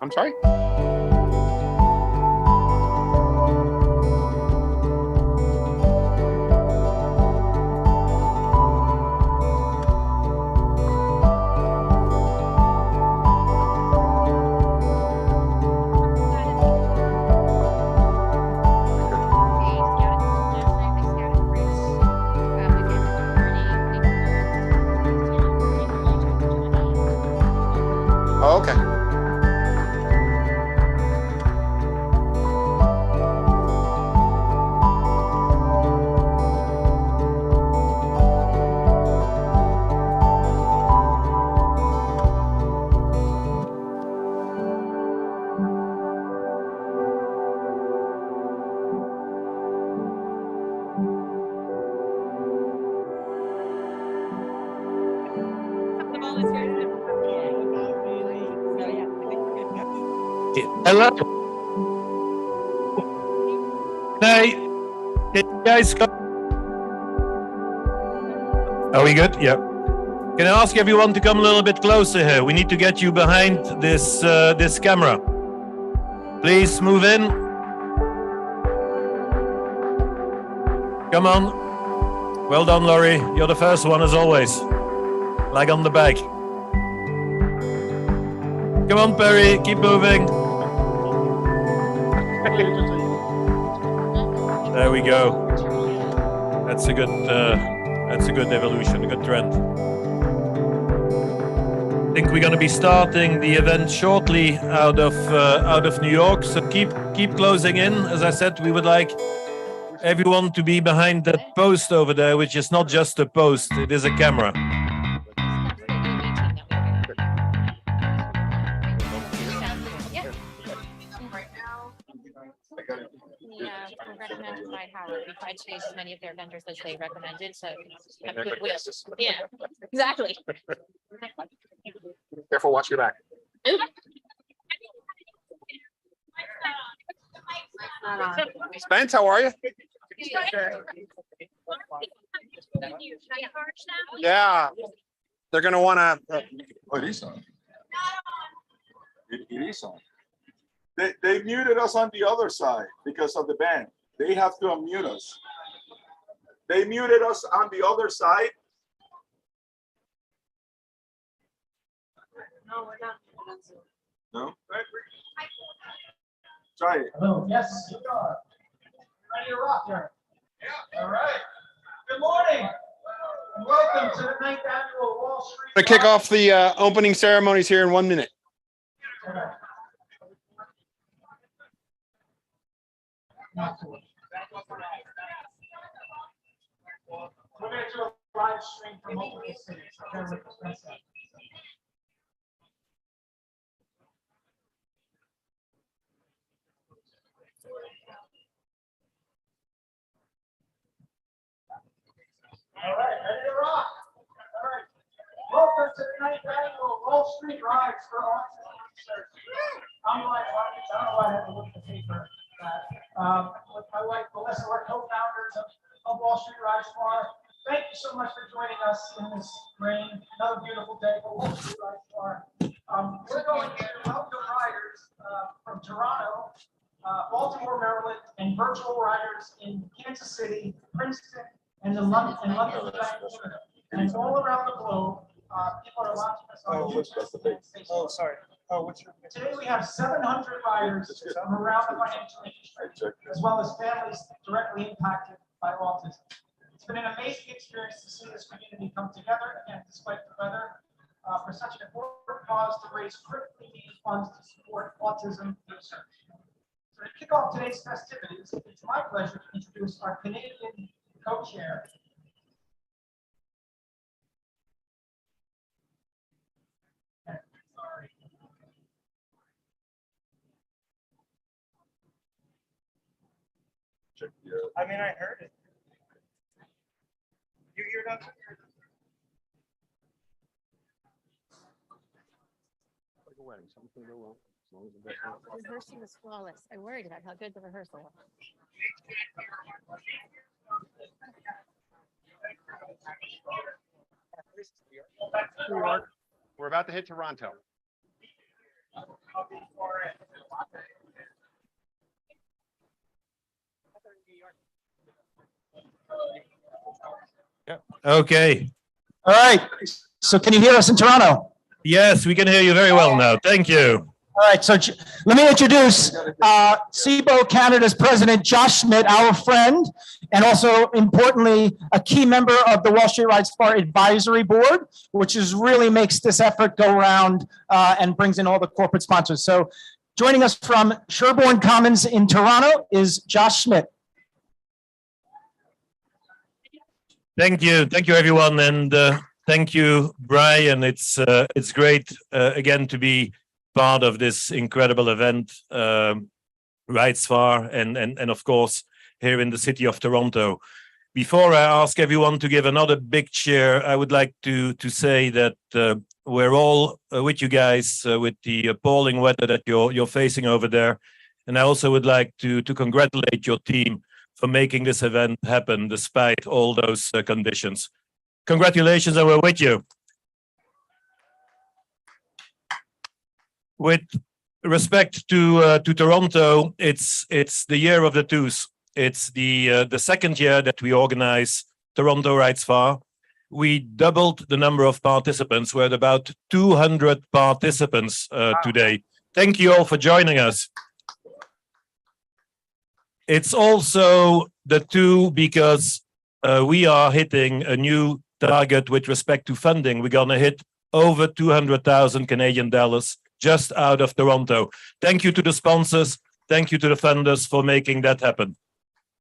I'm sorry? Oh, okay. Hello. Hey, can you guys go? Are we good? Yeah. Can I ask everyone to come a little bit closer here? We need to get you behind this this camera. Please move in. Come on. Well done, Laurie. You're the first one as always. Leg on the back. Come on, Perry. Keep moving. There we go. That's a good evolution, a good trend. I think we're going to be starting the event shortly out of New York. So keep closing in. As I said, we would like everyone to be behind that post over there, which is not just a post; it is a camera. Yeah, recommended by Howard. We tried to use as many of their vendors as they recommended, so. Yeah, exactly. Careful, watch your back. Spence, how are you? Yeah, they're gonna wanna. Oh, it is on. It is on. They muted us on the other side because of the band. They have to unmute us. They muted us on the other side. No, we're not. No? Try it. Hello, yes, you are. Ready to rock here. Yeah. All right. Good morning. And welcome to the 9th annual Wall Street. Gonna kick off the opening ceremonies here in 1 minute. Okay. We're going to do a live stream from multiple cities. Okay, with the princess. All right, ready to rock. All right. Welcome to the 9th annual Wall Street Rides for Autism Research. I'm Ryan Hawkins. I don't know why I had to look at the paper. With my wife Melissa, we're co-founders of Wall Street Rides Bar. Thank you so much for joining us in this rain. Another beautiful day for Wall Street Rides Bar. We're going to welcome riders from Toronto, Baltimore, Maryland, and virtual riders in Kansas City, Princeton, and London, and all around the globe. People are watching us on YouTube. Oh, sorry. Oh, what's your? Today we have 700 riders from around the financial industry, as well as families directly impacted by autism. It's been an amazing experience to see this community come together, again, despite the weather, for such an important cause to raise critically needed funds to support autism research. So to kick off today's festivities, it's my pleasure to introduce our Canadian co-chair, Check the, I mean, I heard it. You hear that? Like a wedding, something go well. Rehearsal was flawless. I worried about how good the rehearsal was. New York. We're about to hit Toronto. Okay. All right. So can you hear us in Toronto? Yes, we can hear you very well now. Thank you. All right. So let me introduce SIBO Canada's president, Josh Schmidt, our friend, and also importantly, a key member of the Wall Street Rides Far Advisory Board, which is really makes this effort go around and brings in all the corporate sponsors. So joining us from Sherbourne Commons in Toronto is Josh Schmidt. Thank you everyone, and thank you, Brian. It's great again to be part of this incredible event, Rides Far, and of course here in the city of Toronto. Before I ask everyone to give another big cheer, I would like to say that we're all with you guys with the appalling weather that you're facing over there, and I also would like to congratulate your team for making this event happen despite all those conditions. Congratulations, and we're with you. With respect to Toronto, it's the year of the twos. It's the second year that we organize Toronto Rides Far. We doubled the number of participants. We're at about 200 participants today. Thank you all for joining us. It's also the two because we are hitting a new target with respect to funding. We're going to hit over 200,000 Canadian dollars just out of Toronto. Thank you to the sponsors. Thank you to the funders for making that happen.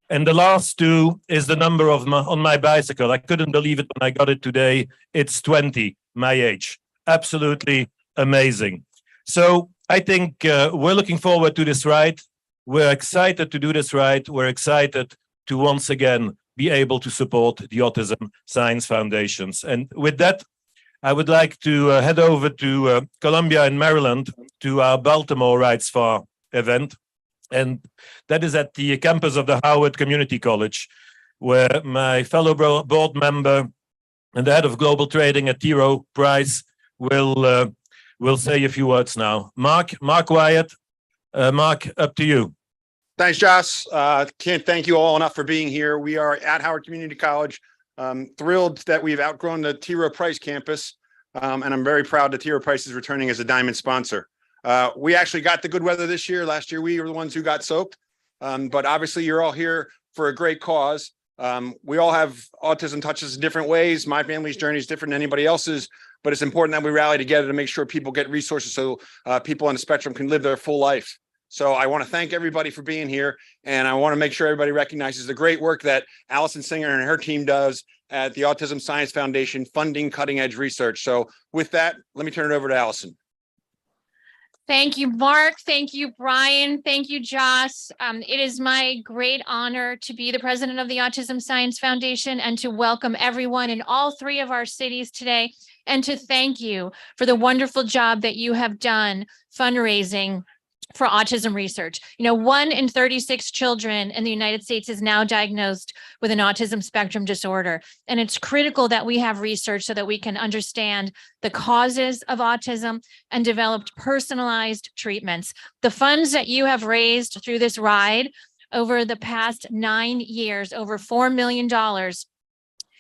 And the last two is the number of on my bicycle. I couldn't believe it when I got it today. It's 20, my age. Absolutely amazing. So I think we're looking forward to this ride. We're excited to do this ride. We're excited to once again be able to support the Autism Science Foundations. And with that, I would like to head over to Columbia in Maryland to our Baltimore Rides Far event. And that is at the campus of the Howard Community College, where my fellow board member and the head of global trading at T. Rowe Price will say a few words now. Mark Wyatt, Mark, up to you. Thanks, Josh. Can't thank you all enough for being here. We are at Howard Community College. Thrilled that we've outgrown the T. Rowe Price campus. And I'm very proud that T. Rowe Price is returning as a diamond sponsor. We actually got the good weather this year. Last year, we were the ones who got soaked. But obviously, you're all here for a great cause. We all have autism touches in different ways. My family's journey is different than anybody else's, but it's important that we rally together to make sure people get resources so people on the spectrum can live their full life. So I want to thank everybody for being here, and I want to make sure everybody recognizes the great work that Allison Singer and her team does at the Autism Science Foundation, funding cutting-edge research. So with that, let me turn it over to Allison. Thank you, Mark. Thank you, Brian. Thank you, Josh. It is my great honor to be the president of the Autism Science Foundation and to welcome everyone in all three of our cities today, and to thank you for the wonderful job that you have done fundraising for autism research. 1 in 36 children in the United States is now diagnosed with an autism spectrum disorder. And it's critical that we have research so that we can understand the causes of autism and develop personalized treatments. The funds that you have raised through this ride over the past 9 years, over $4 million,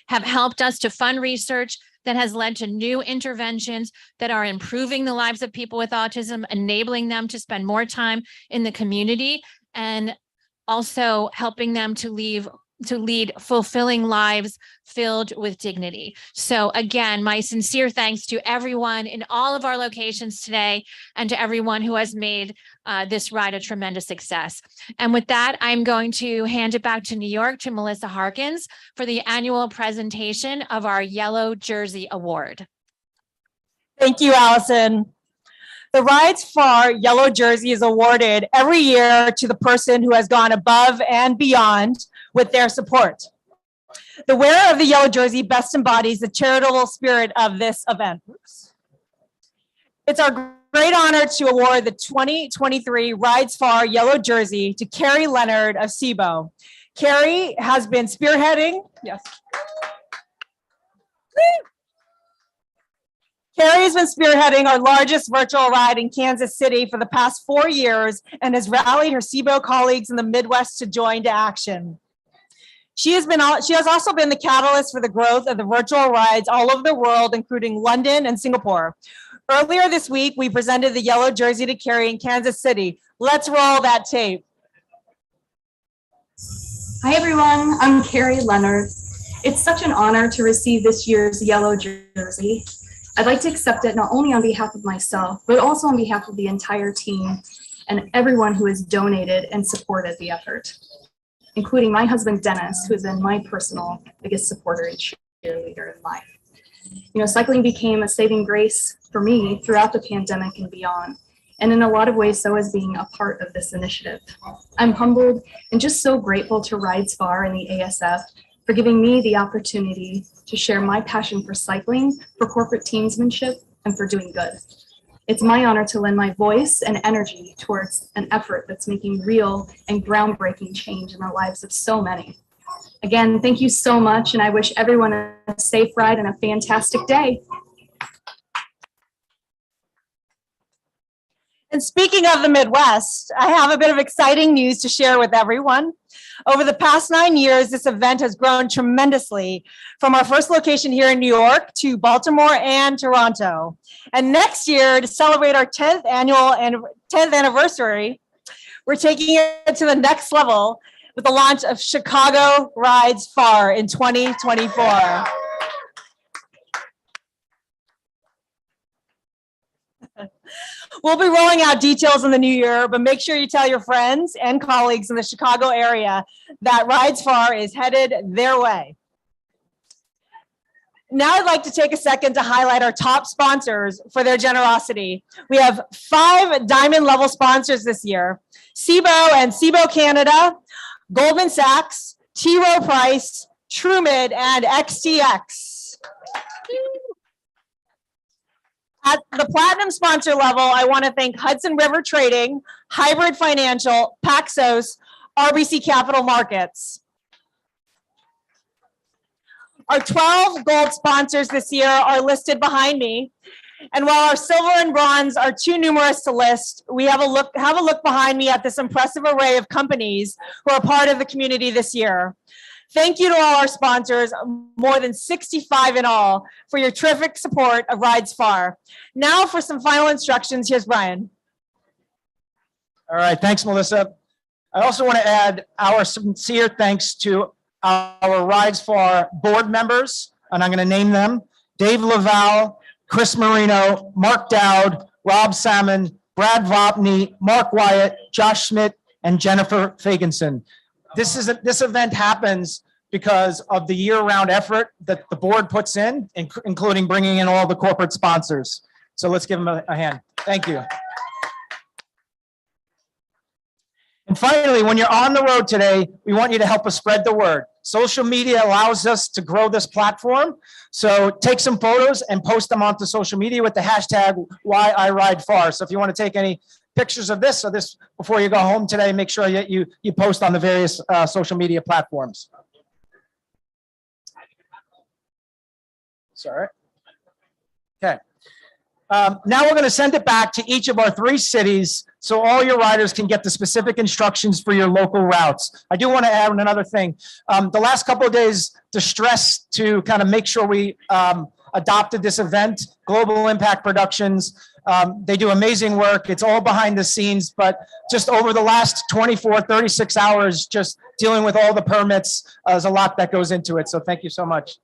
have helped us to fund research that has led to new interventions that are improving the lives of people with autism, enabling them to spend more time in the community, and also helping them to lead fulfilling lives filled with dignity. So again, my sincere thanks to everyone in all of our locations today and to everyone who has made this ride a tremendous success. And with that, I'm going to hand it back to New York to Melissa Harkins for the annual presentation of our Yellow Jersey Award. Thank you, Allison. The Rides Far Yellow Jersey is awarded every year to the person who has gone above and beyond with their support. The wearer of the yellow jersey best embodies the charitable spirit of this event. It's our great honor to award the 2023 Rides Far Yellow Jersey to Carrie Leonard of SIBO. Carrie has been spearheading, yes. Carrie has been spearheading our largest virtual ride in Kansas City for the past 4 years and has rallied her SIBO colleagues in the Midwest to join to action. She has also been the catalyst for the growth of the virtual rides all over the world, including London and Singapore. Earlier this week, we presented the yellow jersey to Carrie in Kansas City. Let's roll that tape. Hi everyone, I'm Carrie Leonard. It's such an honor to receive this year's yellow jersey. I'd like to accept it not only on behalf of myself, but also on behalf of the entire team and everyone who has donated and supported the effort, including my husband, Dennis, who has been my personal biggest supporter and cheerleader in life. You know, cycling became a saving grace for me throughout the pandemic and beyond, and in a lot of ways, so is being a part of this initiative. I'm humbled and just so grateful to Rides Far and the ASF for giving me the opportunity to share my passion for cycling, for corporate teamsmanship, and for doing good. It's my honor to lend my voice and energy towards an effort that's making real and groundbreaking change in the lives of so many. Again, thank you so much, and I wish everyone a safe ride and a fantastic day. And speaking of the Midwest, I have a bit of exciting news to share with everyone. Over the past 9 years, this event has grown tremendously from our first location here in New York to Baltimore and Toronto. And next year, to celebrate our 10th anniversary, we're taking it to the next level with the launch of Chicago Rides Far in 2024. We'll be rolling out details in the new year, but make sure you tell your friends and colleagues in the Chicago area that Rides Far is headed their way. Now I'd like to take a second to highlight our top sponsors for their generosity. We have 5 diamond level sponsors this year: SIBO and SIBO Canada, Goldman Sachs, T. Rowe Price, TrueMid, and XTX. At the platinum sponsor level, I want to thank Hudson River Trading, Hybrid Financial, Paxos, RBC Capital Markets. Our 12 gold sponsors this year are listed behind me. And while our silver and bronze are too numerous to list, we have a look behind me at this impressive array of companies who are part of the community this year. Thank you to all our sponsors, more than 65 in all, for your terrific support of Rides Far. Now for some final instructions, here's Brian. All right, thanks, Melissa. I also want to add our sincere thanks to our Rides Far board members, and I'm going to name them: Dave Laval, Chris Marino, Mark Dowd, Rob Salmon, Brad Vopney, Mark Wyatt, Josh Schmidt, and Jennifer Fagenson. This event happens because of the year-round effort that the board puts in, including bringing in all the corporate sponsors. So let's give them a hand. Thank you. And finally, when you're on the road today, we want you to help us spread the word. Social media allows us to grow this platform. So take some photos and post them onto social media with the hashtag #WhyIRideFar. So if you want to take any pictures of this or this before you go home today, make sure that you post on the various social media platforms. Sorry. Okay. Now we're going to send it back to each of our 3 cities so all your riders can get the specific instructions for your local routes. I do want to add another thing. The last couple of days, the stress to kind of make sure we adopted this event, Global Impact Productions. They do amazing work. It's all behind the scenes, but just over the last 24, 36 hours, just dealing with all the permits, there's a lot that goes into it. So thank you so much.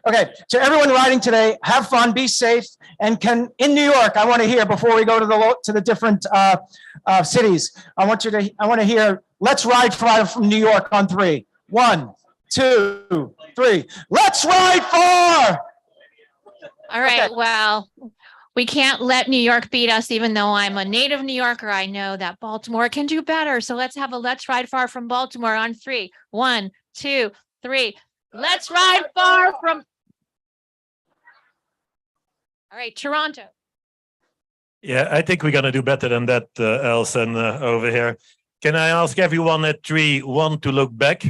Okay, to everyone riding today, have fun, be safe, and in New York, I want to hear before we go to the different cities. I want to hear, let's ride far from New York on 3. 1, 2, 3. Let's ride far. All right, Okay. well, we can't let New York beat us, even though I'm a native New Yorker. I know that Baltimore can do better. So let's have a Let's Ride Far from Baltimore on 3. 1, 2, 3. Let's ride far from. All right, Toronto. Yeah, I think we're gonna do better than that, Elson, over here. Can I ask everyone at 3, 1 to look back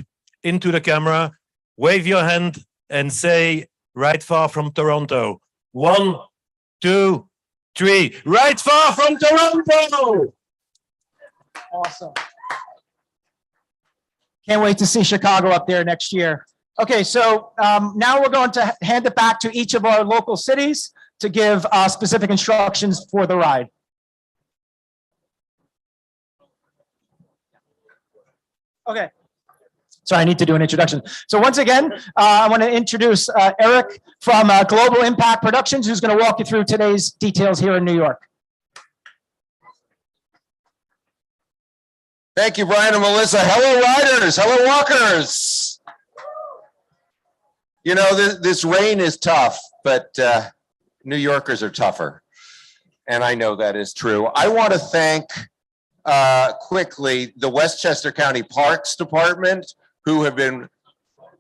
into the camera, wave your hand and say, right far from Toronto. 1, 2, 3, right far from Toronto! Awesome. Can't wait to see Chicago up there next year. Okay, so now we're going to hand it back to each of our local cities to give specific instructions for the ride. Okay. Sorry, I need to do an introduction. So once again, I want to introduce Eric from Global Impact Productions, who's going to walk you through today's details here in New York. Thank you, Brian and Melissa. Hello, riders. Hello, walkers. You know, this rain is tough, but New Yorkers are tougher. And I know that is true. I want to thank quickly the Westchester County Parks Department, who have been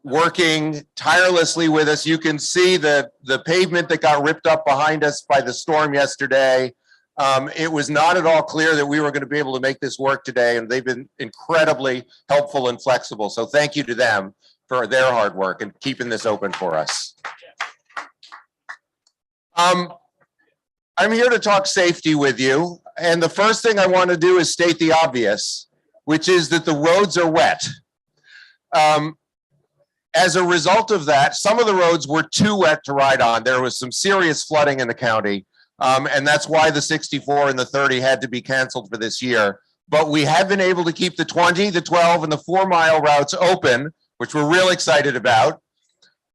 working tirelessly with us. You can see the pavement that got ripped up behind us by the storm yesterday. It was not at all clear that we were going to be able to make this work today, and they've been incredibly helpful and flexible. So thank you to them for their hard work and keeping this open for us. I'm here to talk safety with you. And the first thing I want to do is state the obvious, which is that the roads are wet. As a result of that, some of the roads were too wet to ride on. There was some serious flooding in the county. And that's why the 64 and the 30 had to be canceled for this year. But we have been able to keep the 20, the 12, and the 4-mile routes open, which we're real excited about.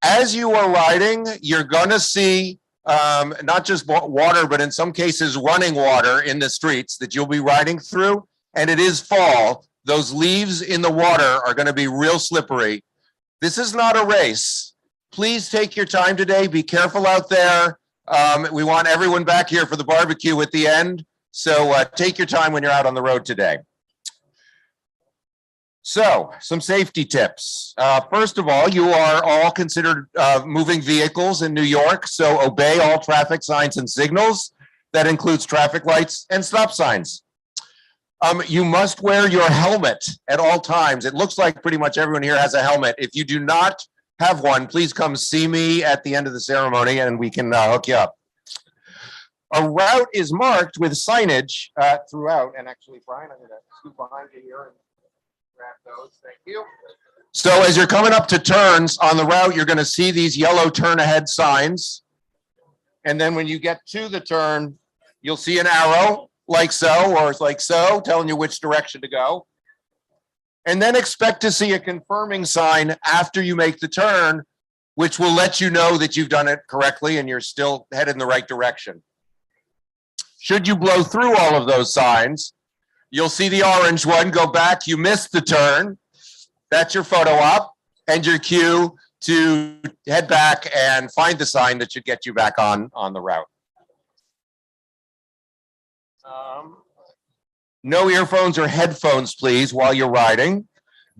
As you are riding, you're going to see not just water, but in some cases running water in the streets that you'll be riding through. And it is fall. Those leaves in the water are going to be real slippery. This is not a race. Please take your time today. Be careful out there. We want everyone back here for the barbecue at the end. So take your time when you're out on the road today. So some safety tips. First of all, you are all considered moving vehicles in New York. So obey all traffic signs and signals. That includes traffic lights and stop signs. You must wear your helmet at all times. It looks like pretty much everyone here has a helmet. If you do not have one, please come see me at the end of the ceremony and we can hook you up. A route is marked with signage throughout. And actually, Brian, I'm going to scoot behind you here and grab those. Thank you. So as you're coming up to turns on the route, you're going to see these yellow turn ahead signs. And then when you get to the turn, you'll see an arrow like so, or like so, telling you which direction to go. And then expect to see a confirming sign after you make the turn, which will let you know that you've done it correctly and you're still headed in the right direction. Should you blow through all of those signs, you'll see the orange one go back. You missed the turn. That's your photo op and your cue to head back and find the sign that should get you back on the route. No earphones or headphones, please, while you're riding.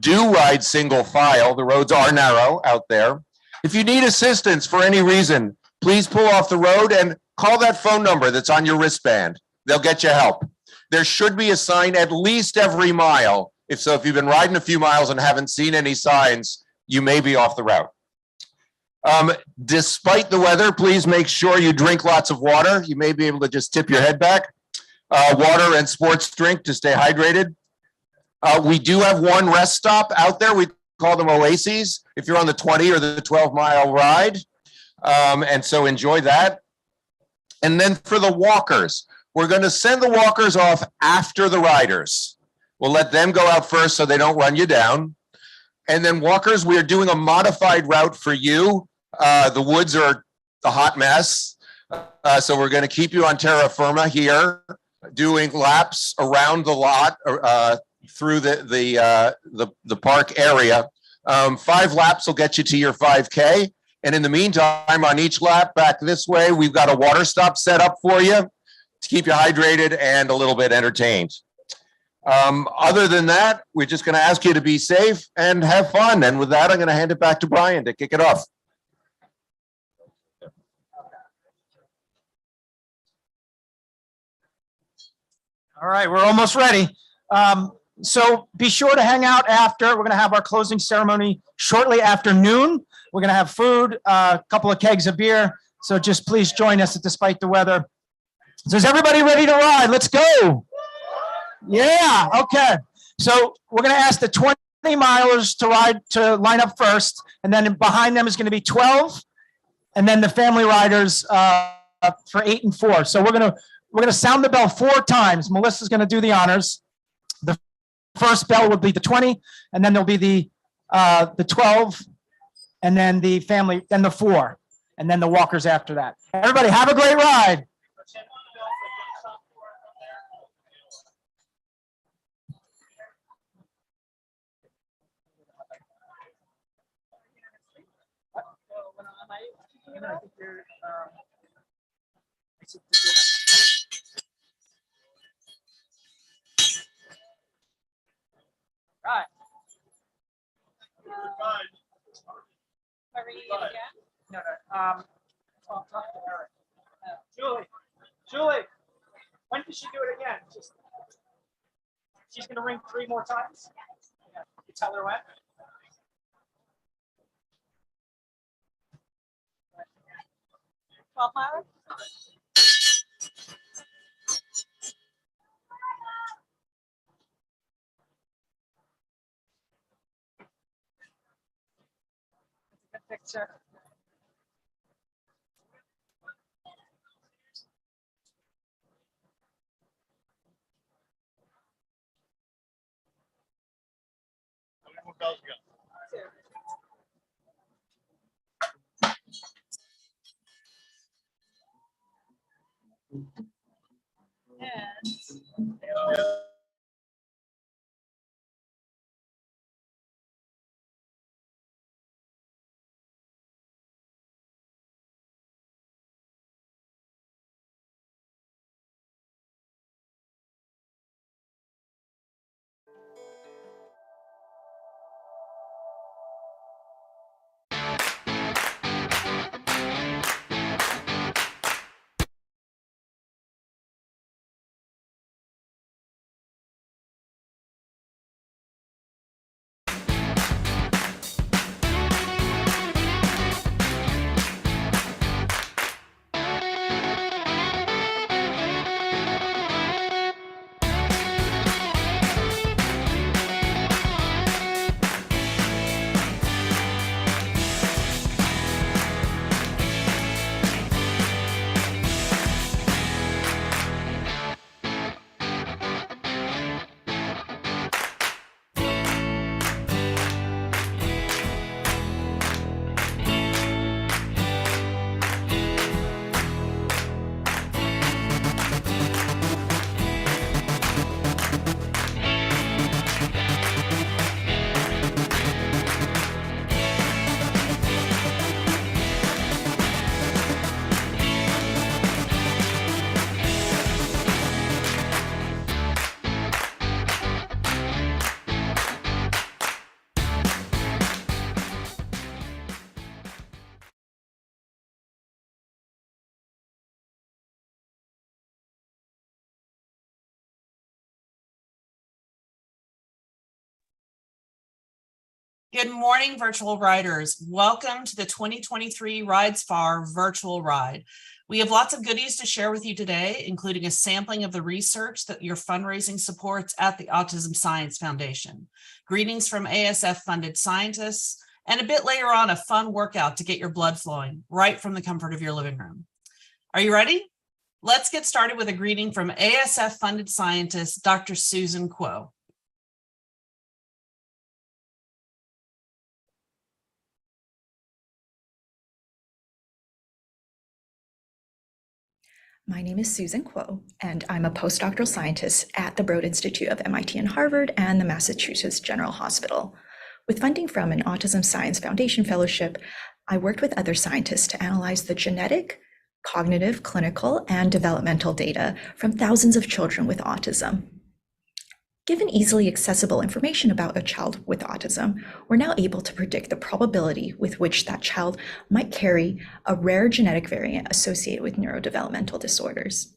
Do ride single file. The roads are narrow out there. If you need assistance for any reason, please pull off the road and call that phone number that's on your wristband. They'll get you help. There should be a sign at least every mile. If you've been riding a few miles and haven't seen any signs, you may be off the route. Despite the weather, please make sure you drink lots of water. You may be able to just tip your head back. Water and sports drink to stay hydrated. We do have one rest stop out there. We call them oases if you're on the 20 or the 12-mile ride. And so enjoy that. And then for the walkers, we're going to send the walkers off after the riders. We'll let them go out first so they don't run you down. And then walkers, we are doing a modified route for you. The woods are a hot mess. So we're going to keep you on terra firma here, doing laps around the lot through the park area. 5 laps will get you to your 5K. And in the meantime, on each lap back this way, we've got a water stop set up for you to keep you hydrated and a little bit entertained. Other than that, we're just going to ask you to be safe and have fun. And with that, I'm going to hand it back to Brian to kick it off. All right, we're almost ready. So be sure to hang out after. We're going to have our closing ceremony shortly after noon. We're going to have food, a couple of kegs of beer. So just please join us despite the weather. So is everybody ready to ride? Let's go. Yeah, okay. So we're going to ask the 20 milers to line up first, and then behind them is going to be 12, and then the family riders for 8 and 4. So we're going to sound the bell 4 times. Melissa's going to do the honors. The first bell would be the 20, and then there'll be the 12, and then the family, then the 4, and then the walkers after that. Everybody have a great ride. Right. No. Talk to Eric. Julie, when does she do it again? She's gonna ring 3 more times. Yeah. You tell her when. Good picture. Good morning, virtual riders. Welcome to the 2023 Rides Far virtual ride. We have lots of goodies to share with you today, including a sampling of the research that your fundraising supports at the Autism Science Foundation, greetings from ASF-funded scientists, and a bit later on, a fun workout to get your blood flowing right from the comfort of your living room. Are you ready? Let's get started with a greeting from ASF-funded scientist, Dr. Susan Kuo. My name is Susan Kuo, and I'm a postdoctoral scientist at the Broad Institute of MIT and Harvard and the Massachusetts General Hospital. With funding from an Autism Science Foundation Fellowship, I worked with other scientists to analyze the genetic, cognitive, clinical, and developmental data from thousands of children with autism. Given easily accessible information about a child with autism, we're now able to predict the probability with which that child might carry a rare genetic variant associated with neurodevelopmental disorders.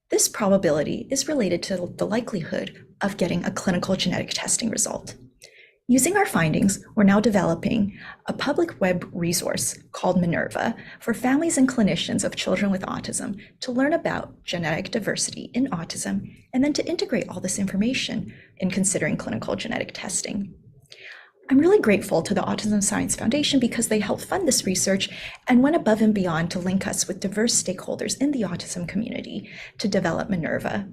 This probability is related to the likelihood of getting a clinical genetic testing result. Using our findings, we're now developing a public web resource called Minerva for families and clinicians of children with autism to learn about genetic diversity in autism and then to integrate all this information in considering clinical genetic testing. I'm really grateful to the Autism Science Foundation because they helped fund this research and went above and beyond to link us with diverse stakeholders in the autism community to develop Minerva.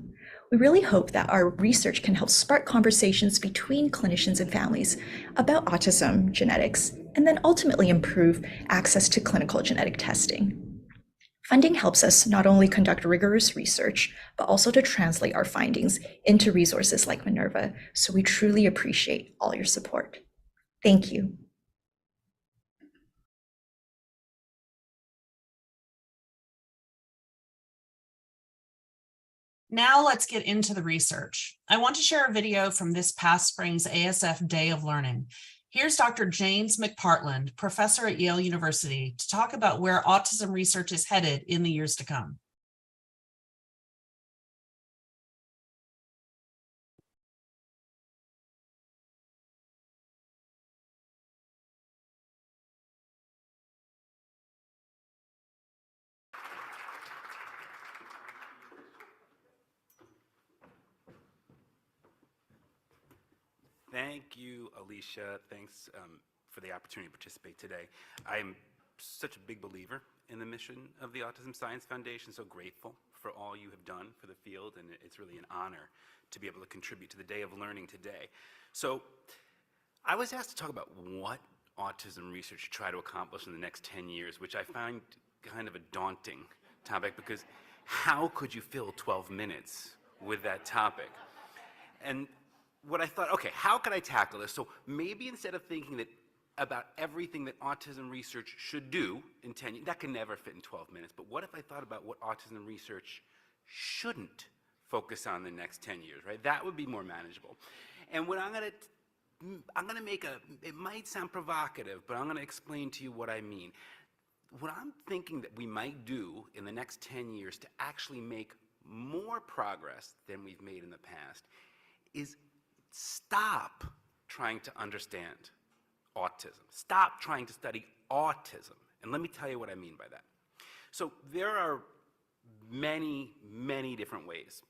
We really hope that our research can help spark conversations between clinicians and families about autism genetics, and then ultimately improve access to clinical genetic testing. Funding helps us not only conduct rigorous research, but also to translate our findings into resources like Minerva, so we truly appreciate all your support. Thank you. Now let's get into the research. I want to share a video from this past spring's ASF Day of Learning. Here's Dr. James McPartland, professor at Yale University, to talk about where autism research is headed in the years to come. Thank you, Alicia. Thanks for the opportunity to participate today. I am such a big believer in the mission of the Autism Science Foundation, so grateful for all you have done for the field, and it's really an honor to be able to contribute to the Day of Learning today. So I was asked to talk about what autism research should try to accomplish in the next 10 years, which I find kind of a daunting topic, because how could you fill 12 minutes with that topic? And what I thought, okay, how could I tackle this? So maybe instead of thinking that about everything that autism research should do in 10 years, that can never fit in 12 minutes, but what if I thought about what autism research shouldn't focus on the next 10 years, right? That would be more manageable. And what I'm gonna make it might sound provocative, but I'm gonna explain to you what I mean. What I'm thinking that we might do in the next 10 years to actually make more progress than we've made in the past is stop trying to understand autism. Stop trying to study autism. And let me tell you what I mean by that. So there are many, many different ways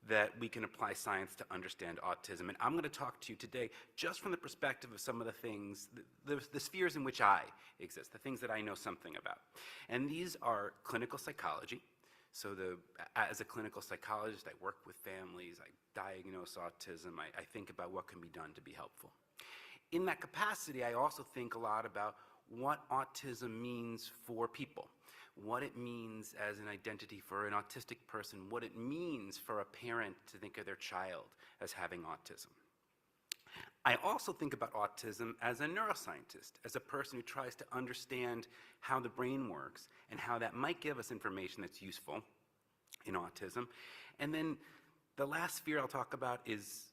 that we can apply science to understand autism. And I'm going to talk to you today just from the perspective of some of the things, the spheres in which I exist, the things that I know something about. And these are clinical psychology. So as a clinical psychologist, I work with families, I diagnose autism, I think about what can be done to be helpful. In that capacity, I also think a lot about what autism means for people, what it means as an identity for an autistic person, what it means for a parent to think of their child as having autism. I also think about autism as a neuroscientist, as a person who tries to understand how the brain works and how that might give us information that's useful in autism. And then the last sphere I'll talk about is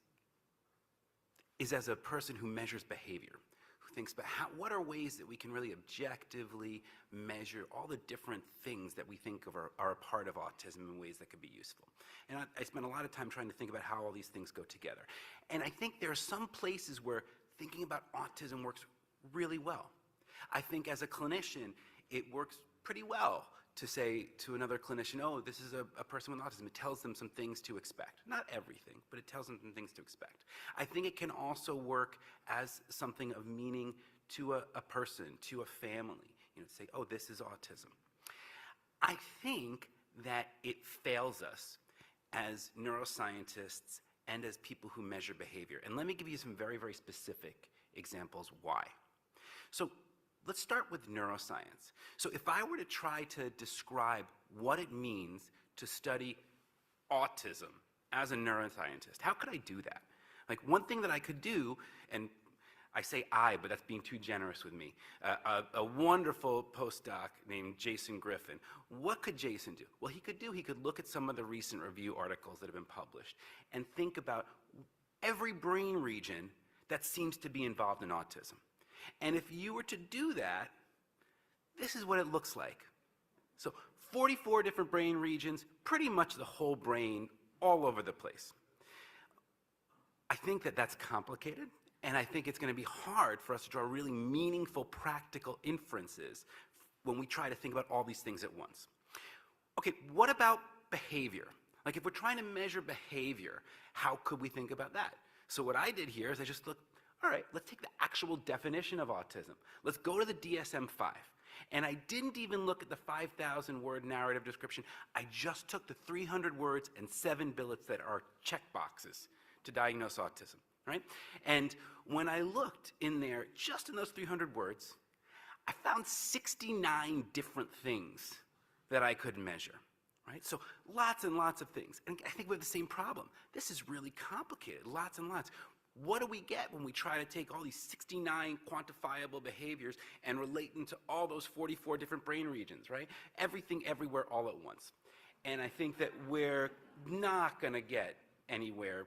as a person who measures behavior, who thinks about what are ways that we can really objectively measure all the different things that we think of are a part of autism in ways that could be useful. And I spent a lot of time trying to think about how all these things go together. And I think there are some places where thinking about autism works really well. I think as a clinician, it works pretty well to say to another clinician, oh, this is a person with autism. It tells them some things to expect. Not everything, but it tells them some things to expect. I think it can also work as something of meaning to a person, to a family, say, oh, this is autism. I think that it fails us as neuroscientists and as people who measure behavior. And let me give you some very, very specific examples why. So let's start with neuroscience. So if I were to try to describe what it means to study autism as a neuroscientist, how could I do that? Like, one thing that I could do, and I say I, but that's being too generous with me, a wonderful postdoc named Jason Griffin. What could Jason do? Well, he could look at some of the recent review articles that have been published and think about every brain region that seems to be involved in autism. And if you were to do that, this is what it looks like. So 44 different brain regions, pretty much the whole brain all over the place. I think that that's complicated, and I think it's going to be hard for us to draw really meaningful, practical inferences when we try to think about all these things at once. Okay, what about behavior? Like if we're trying to measure behavior, how could we think about that? So what I did here is I just looked, all right, let's take the actual definition of autism. Let's go to the DSM-5. And I didn't even look at the 5,000 word narrative description. I just took the 300 words and 7 billets that are check boxes to diagnose autism, right? And when I looked in there, just in those 300 words, I found 69 different things that I could measure, right? So lots and lots of things. And I think we have the same problem. This is really complicated, lots and lots. What do we get when we try to take all these 69 quantifiable behaviors and relate them to all those 44 different brain regions, right? Everything, everywhere, all at once. And I think that we're not going to get anywhere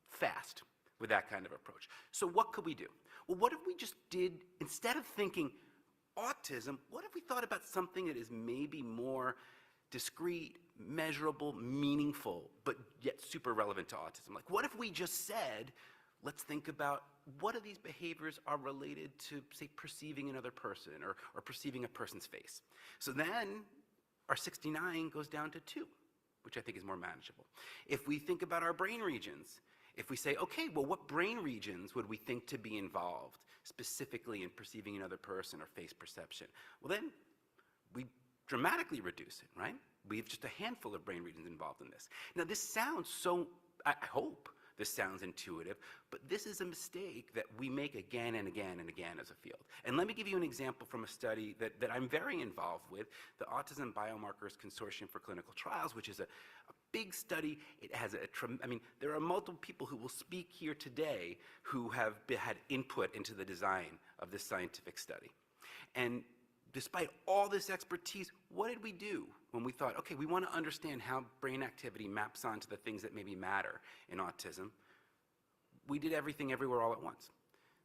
fast with that kind of approach. So what could we do? Well, what if we just did, instead of thinking autism, what if we thought about something that is maybe more discrete, measurable, meaningful, but yet super relevant to autism? Like, what if we just said, let's think about what of these behaviors are related to, say, perceiving another person or perceiving a person's face? So then our 69 goes down to 2, which I think is more manageable. If we think about our brain regions, if we say, okay, well, what brain regions would we think to be involved specifically in perceiving another person or face perception? Well, then we dramatically reduce it, right? We have just a handful of brain regions involved in this. Now, this sounds so, I hope this sounds intuitive, but this is a mistake that we make again and again and again as a field. And let me give you an example from a study that I'm very involved with, the Autism Biomarkers Consortium for Clinical Trials, which is a big study. It has I mean, there are multiple people who will speak here today who have had input into the design of this scientific study. And despite all this expertise, what did we do when we thought, okay, we want to understand how brain activity maps onto the things that maybe matter in autism? We did everything everywhere all at once.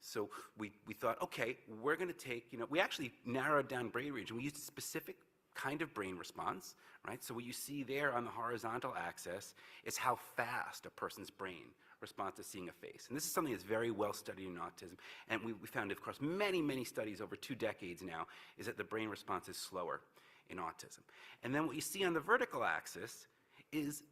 So we thought, okay, we're going to take, we actually narrowed down brain region. We used a specific kind of brain response, right? So what you see there on the horizontal axis is how fast a person's brain responds to seeing a face. And this is something that's very well studied in autism. And we found, of course, many, many studies over 2 decades now, is that the brain response is slower in autism. And then what you see on the vertical axis is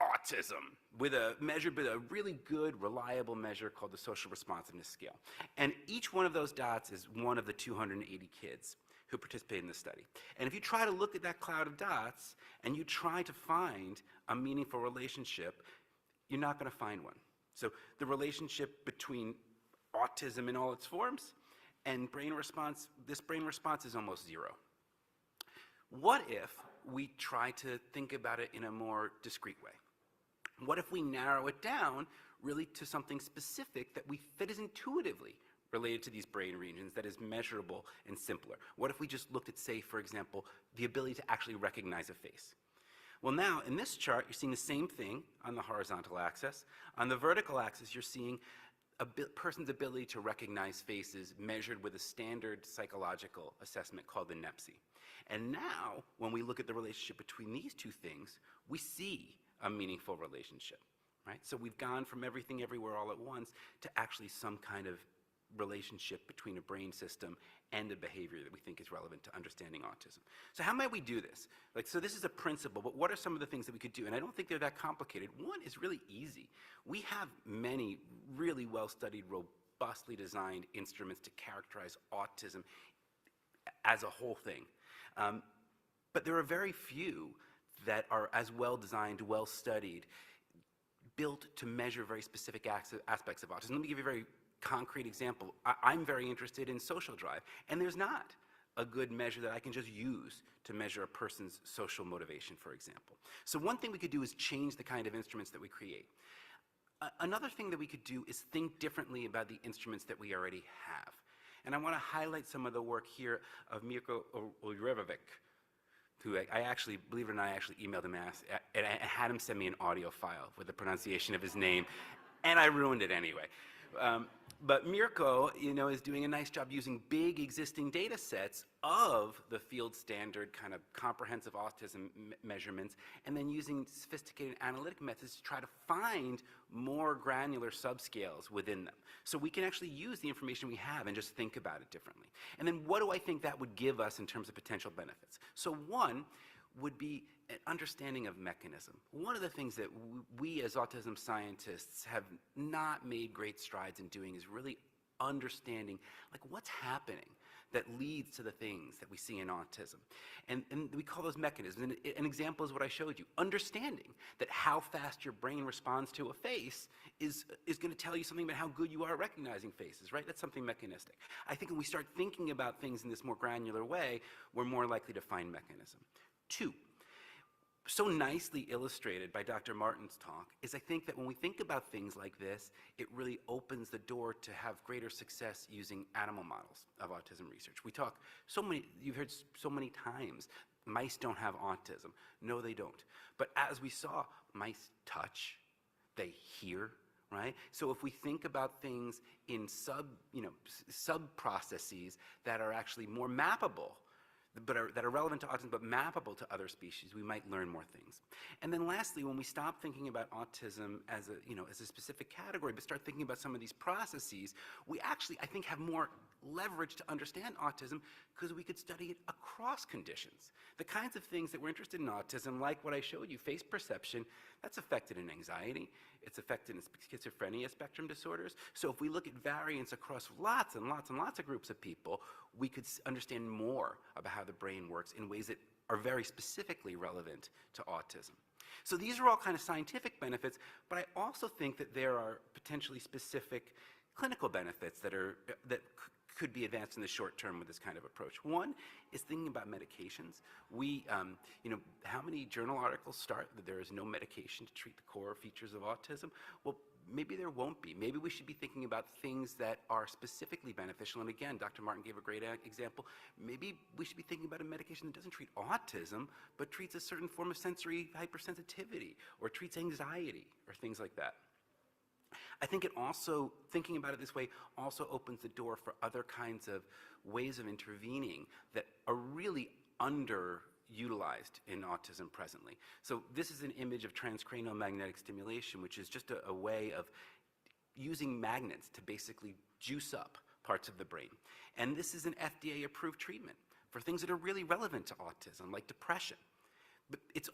autism with a measure, but a really good, reliable measure called the social responsiveness scale. And each one of those dots is one of the 280 kids who participated in the study. And if you try to look at that cloud of dots and you try to find a meaningful relationship, you're not going to find one. So the relationship between autism in all its forms and brain response, this brain response is almost 0. What if we try to think about it in a more discrete way? What if we narrow it down really to something specific that is intuitively related to these brain regions, that is measurable and simpler? What if we just looked at, say, for example, the ability to actually recognize a face? Well, now, in this chart, you're seeing the same thing on the horizontal axis. On the vertical axis, you're seeing a person's ability to recognize faces measured with a standard psychological assessment called the NEPSI. And now, when we look at the relationship between these two things, we see a meaningful relationship, right? So we've gone from everything everywhere all at once to actually some kind of relationship between a brain system and a behavior that we think is relevant to understanding autism. So how might we do this? So this is a principle, but what are some of the things that we could do? And I don't think they're that complicated. One is really easy. We have many really well-studied, robustly designed instruments to characterize autism as a whole thing. But there are very few that are as well-designed, well-studied, built to measure very specific aspects of autism. Let me give you a very concrete example. I'm very interested in social drive, and there's not a good measure that I can just use to measure a person's social motivation, for example. So one thing we could do is change the kind of instruments that we create. Another thing that we could do is think differently about the instruments that we already have. And I want to highlight some of the work here of Mirko Uljerevic, who I actually, believe it or not, I actually emailed him and I had him send me an audio file with the pronunciation of his name, and I ruined it anyway. But Mirko, is doing a nice job using big existing data sets of the field standard kind of comprehensive autism measurements, and then using sophisticated analytic methods to try to find more granular subscales within them. So we can actually use the information we have and just think about it differently. And then what do I think that would give us in terms of potential benefits? So one would be an understanding of mechanism. One of the things that we as autism scientists have not made great strides in doing is really understanding like what's happening that leads to the things that we see in autism. And we call those mechanisms. And an example is what I showed you. Understanding that how fast your brain responds to a face is going to tell you something about how good you are at recognizing faces, right? That's something mechanistic. I think when we start thinking about things in this more granular way, we're more likely to find mechanism. Two, so nicely illustrated by Dr. Martin's talk, is I think that when we think about things like this, it really opens the door to have greater success using animal models of autism research. You've heard so many times, mice don't have autism. No, they don't. But as we saw, mice touch, they hear, right? So if we think about things in sub-processes that are actually more mappable, that are relevant to autism but mappable to other species, we might learn more things. And then lastly, when we stop thinking about autism as a specific category, but start thinking about some of these processes, we actually, I think, have more leverage to understand autism because we could study it across conditions. The kinds of things that we're interested in autism, like what I showed you, face perception, that's affected in anxiety, it's affected in schizophrenia spectrum disorders. So if we look at variants across lots and lots and lots of groups of people, we could understand more about how the brain works in ways that are very specifically relevant to autism. So these are all kind of scientific benefits, but I also think that there are potentially specific clinical benefits that could be advanced in the short term with this kind of approach. One is thinking about medications. How many journal articles start that there is no medication to treat the core features of autism? Well, maybe there won't be. Maybe we should be thinking about things that are specifically beneficial. And again, Dr. Martin gave a great example. Maybe we should be thinking about a medication that doesn't treat autism, but treats a certain form of sensory hypersensitivity or treats anxiety or things like that. I think it also, thinking about it this way, also opens the door for other kinds of ways of intervening that are really underutilized in autism presently. So this is an image of transcranial magnetic stimulation, which is just a way of using magnets to basically juice up parts of the brain. And this is an FDA-approved treatment for things that are really relevant to autism, like depression. But it's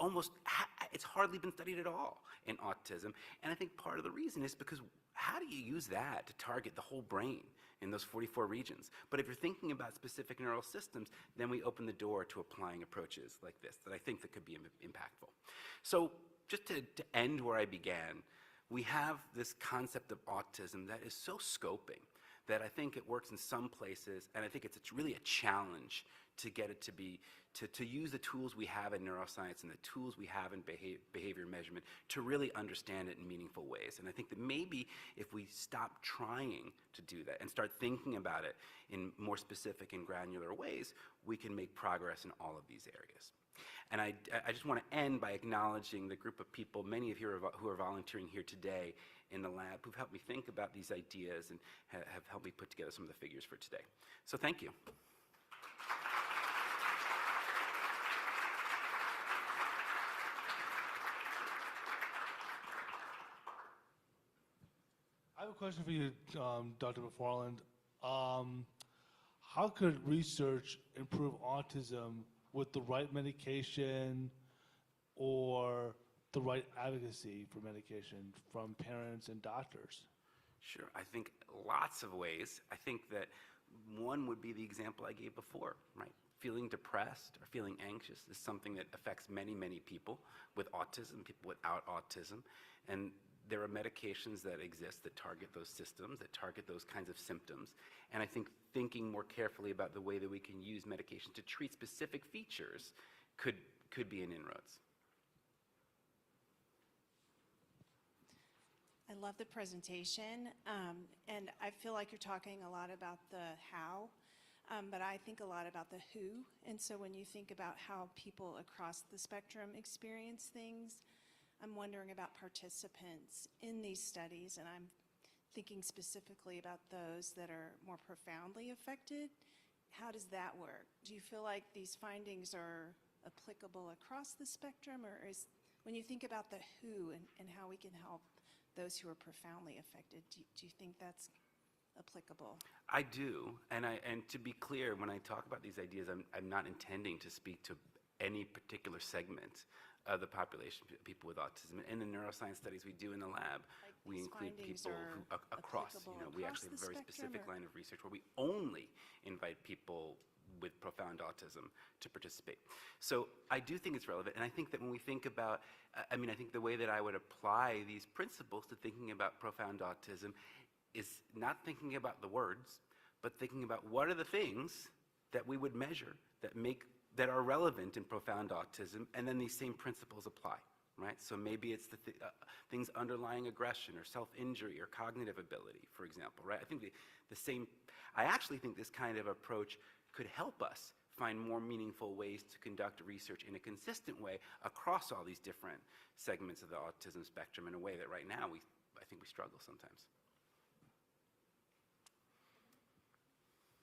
hardly been studied at all in autism. And I think part of the reason is because how do you use that to target the whole brain in those 44 regions? But if you're thinking about specific neural systems, then we open the door to applying approaches like this that I think that could be impactful. So just to end where I began, we have this concept of autism that is so scoping that I think it works in some places, and I think it's really a challenge to get it to be, to use the tools we have in neuroscience and the tools we have in behavior measurement to really understand it in meaningful ways. And I think that maybe if we stop trying to do that and start thinking about it in more specific and granular ways, we can make progress in all of these areas. And I just want to end by acknowledging the group of people, many of you who are volunteering here today in the lab, who've helped me think about these ideas and have helped me put together some of the figures for today. So thank you. I have a question for you, Dr. McFarland. How could research improve autism with the right medication or the right advocacy for medication from parents and doctors? Sure, I think lots of ways. I think that one would be the example I gave before, right? Feeling depressed or feeling anxious is something that affects many, many people with autism, people without autism. And there are medications that exist that target those systems, that target those kinds of symptoms. And I think thinking more carefully about the way that we can use medication to treat specific features could be an inroads. I love the presentation, and I feel like you're talking a lot about the how, but I think a lot about the who. And so when you think about how people across the spectrum experience things, I'm wondering about participants in these studies, and I'm thinking specifically about those that are more profoundly affected, how does that work? Do you feel like these findings are applicable across the spectrum, or is, when you think about the who and how we can help those who are profoundly affected, do you think that's applicable? I do, and to be clear, when I talk about these ideas, I'm not intending to speak to any particular segment of the population, people with autism. In the neuroscience studies we do in the lab, we these include findings people are who, across, we across actually have the a very spectrum, specific or- line of research where we only invite people with profound autism to participate. So I do think it's relevant, and I think that when we think about, I think the way that I would apply these principles to thinking about profound autism is not thinking about the words, but thinking about what are the things that we would measure that are relevant in profound autism, and then these same principles apply, right? So maybe it's the things underlying aggression or self-injury or cognitive ability, for example, right? I think I actually think this kind of approach could help us find more meaningful ways to conduct research in a consistent way across all these different segments of the autism spectrum in a way that right now I think we struggle sometimes.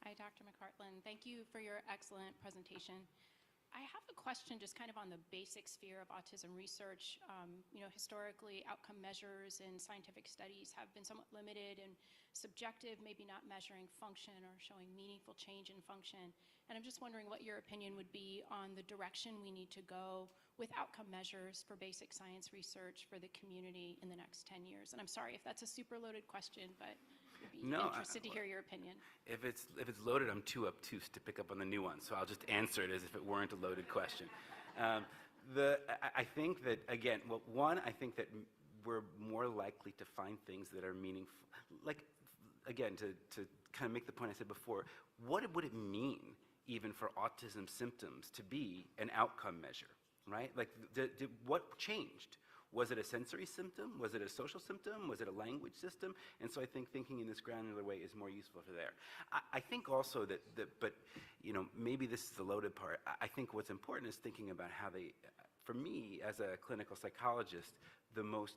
Hi, Dr. McCartland. Thank you for your excellent presentation. I have a question just kind of on the basic sphere of autism research. Historically, outcome measures in scientific studies have been somewhat limited and subjective, maybe not measuring function or showing meaningful change in function. And I'm just wondering what your opinion would be on the direction we need to go with outcome measures for basic science research for the community in the next 10 years. And I'm sorry if that's a super loaded question, but I'd be interested to hear your opinion. If it's loaded, I'm too obtuse to pick up on the nuance, so I'll just answer it as if it weren't a loaded question. I think that, again, well, one, I think that we're more likely to find things that are meaningful. Like, again, to kind of make the point I said before, what would it mean even for autism symptoms to be an outcome measure, right? Like, what changed? Was it a sensory symptom? Was it a social symptom? Was it a language system? And so I think thinking in this granular way is more useful for there. I think also that but maybe this is the loaded part. I think what's important is thinking about how for me as a clinical psychologist, the most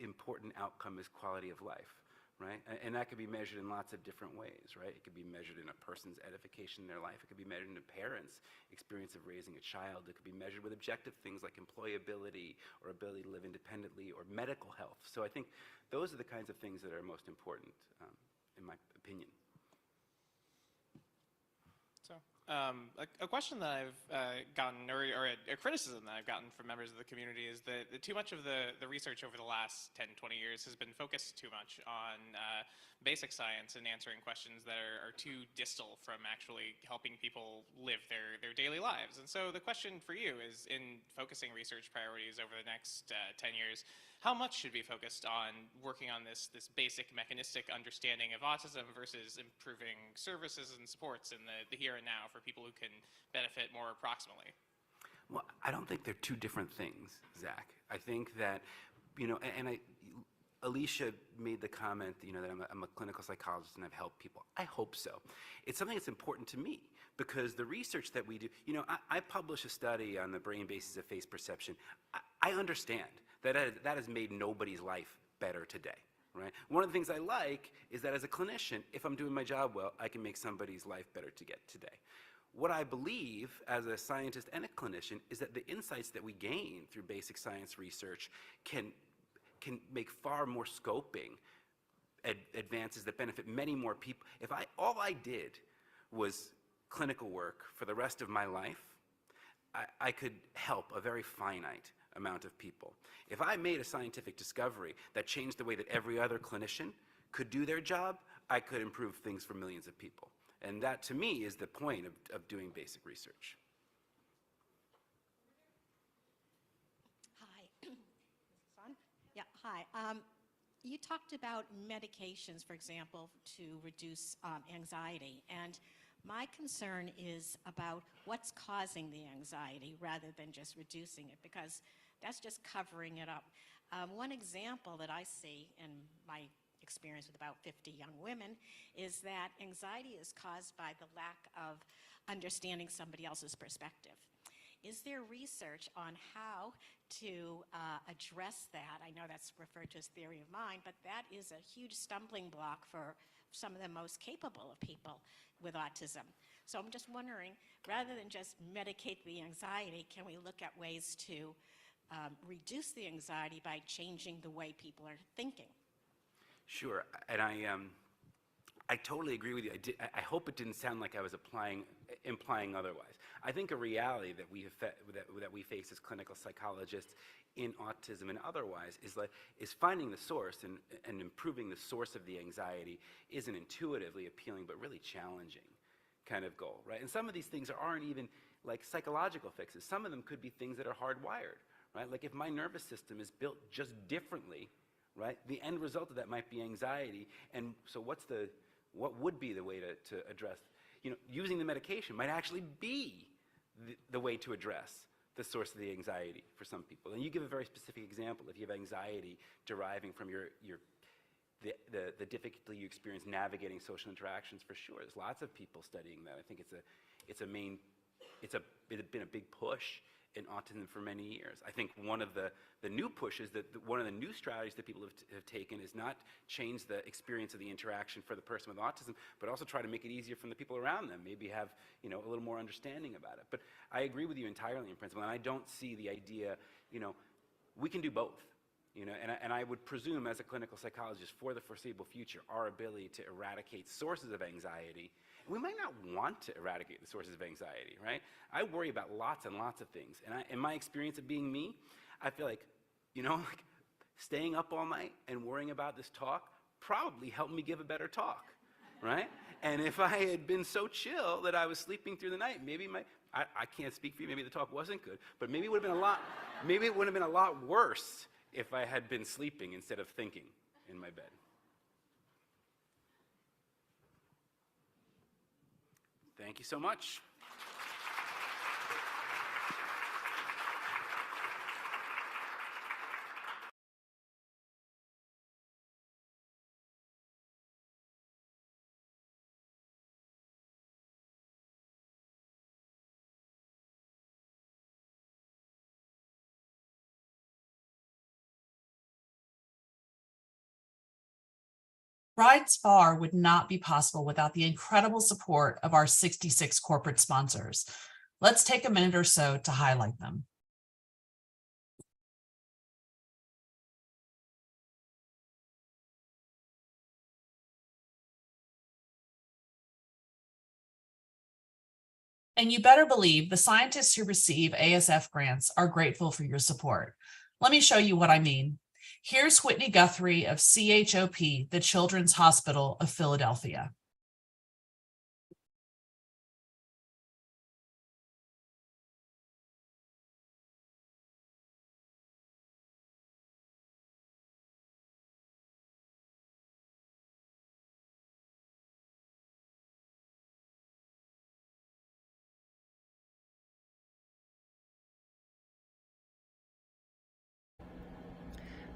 important outcome is quality of life, right? And that could be measured in lots of different ways, right? It could be measured in a person's edification in their life. It could be measured in a parent's experience of raising a child. It could be measured with objective things like employability or ability to live independently or medical health. So I think those are the kinds of things that are most important, in my opinion. So a question that I've gotten, or a criticism that I've gotten from members of the community is that too much of the research over the last 10, 20 years has been focused too much on basic science and answering questions that are too distal from actually helping people live their daily lives. And so the question for you is, in focusing research priorities over the next 10 years, how much should be focused on working on this basic mechanistic understanding of autism versus improving services and supports in the here and now for people who can benefit more proximally? Well, I don't think they're two different things, Zach. I think that, Alicia made the comment, that I'm a clinical psychologist and I've helped people. I hope so. It's something that's important to me because the research that we do, I published a study on the brain bases of face perception. I understand that has made nobody's life better today, right? One of the things I like is that as a clinician, if I'm doing my job well, I can make somebody's life better today. What I believe as a scientist and a clinician is that the insights that we gain through basic science research can make far more scoping advances that benefit many more people. If all I did was clinical work for the rest of my life, I could help a very finite amount of people. If I made a scientific discovery that changed the way that every other clinician could do their job, I could improve things for millions of people. And that, to me, is the point of doing basic research. Hi. Is this on? Yeah, hi. You talked about medications, for example, to reduce anxiety. And my concern is about what's causing the anxiety rather than just reducing it, because that's just covering it up. One example that I see in my experience with about 50 young women is that anxiety is caused by the lack of understanding somebody else's perspective. Is there research on how to address that? I know that's referred to as theory of mind, but that is a huge stumbling block for some of the most capable of people with autism. So I'm just wondering, rather than just medicate the anxiety, can we look at ways to reduce the anxiety by changing the way people are thinking? Sure, and I totally agree with you. I hope it didn't sound like I was implying otherwise. I think a reality that we face as clinical psychologists in autism and otherwise is finding the source and improving the source of the anxiety isn't intuitively appealing, but really challenging kind of goal, right? And some of these things aren't even like psychological fixes. Some of them could be things that are hardwired, right? Like if my nervous system is built just differently, right? The end result of that might be anxiety. And so what would be the way to address, using the medication might actually be the way to address the source of the anxiety for some people. And you give a very specific example. If you have anxiety deriving from the difficulty you experience navigating social interactions, for sure. There's lots of people studying that. I think it's been a big push in autism for many years. I think one of the new pushes, one of the new strategies that people have taken is not change the experience of the interaction for the person with autism, but also try to make it easier for the people around them, maybe have a little more understanding about it. But I agree with you entirely in principle, and I don't see the idea, we can do both. And I would presume as a clinical psychologist for the foreseeable future, our ability to eradicate sources of anxiety. We might not want to eradicate the sources of anxiety, right? I worry about lots and lots of things. And in my experience of being me, I feel like, staying up all night and worrying about this talk probably helped me give a better talk, right? And if I had been so chill that I was sleeping through the night, maybe I can't speak for you, maybe the talk wasn't good, but maybe it would have been a lot worse if I had been sleeping instead of thinking in my bed. Thank you so much. Rides Far would not be possible without the incredible support of our 66 corporate sponsors. Let's take a minute or so to highlight them. And you better believe the scientists who receive ASF grants are grateful for your support. Let me show you what I mean. Here's Whitney Guthrie of CHOP, the Children's Hospital of Philadelphia.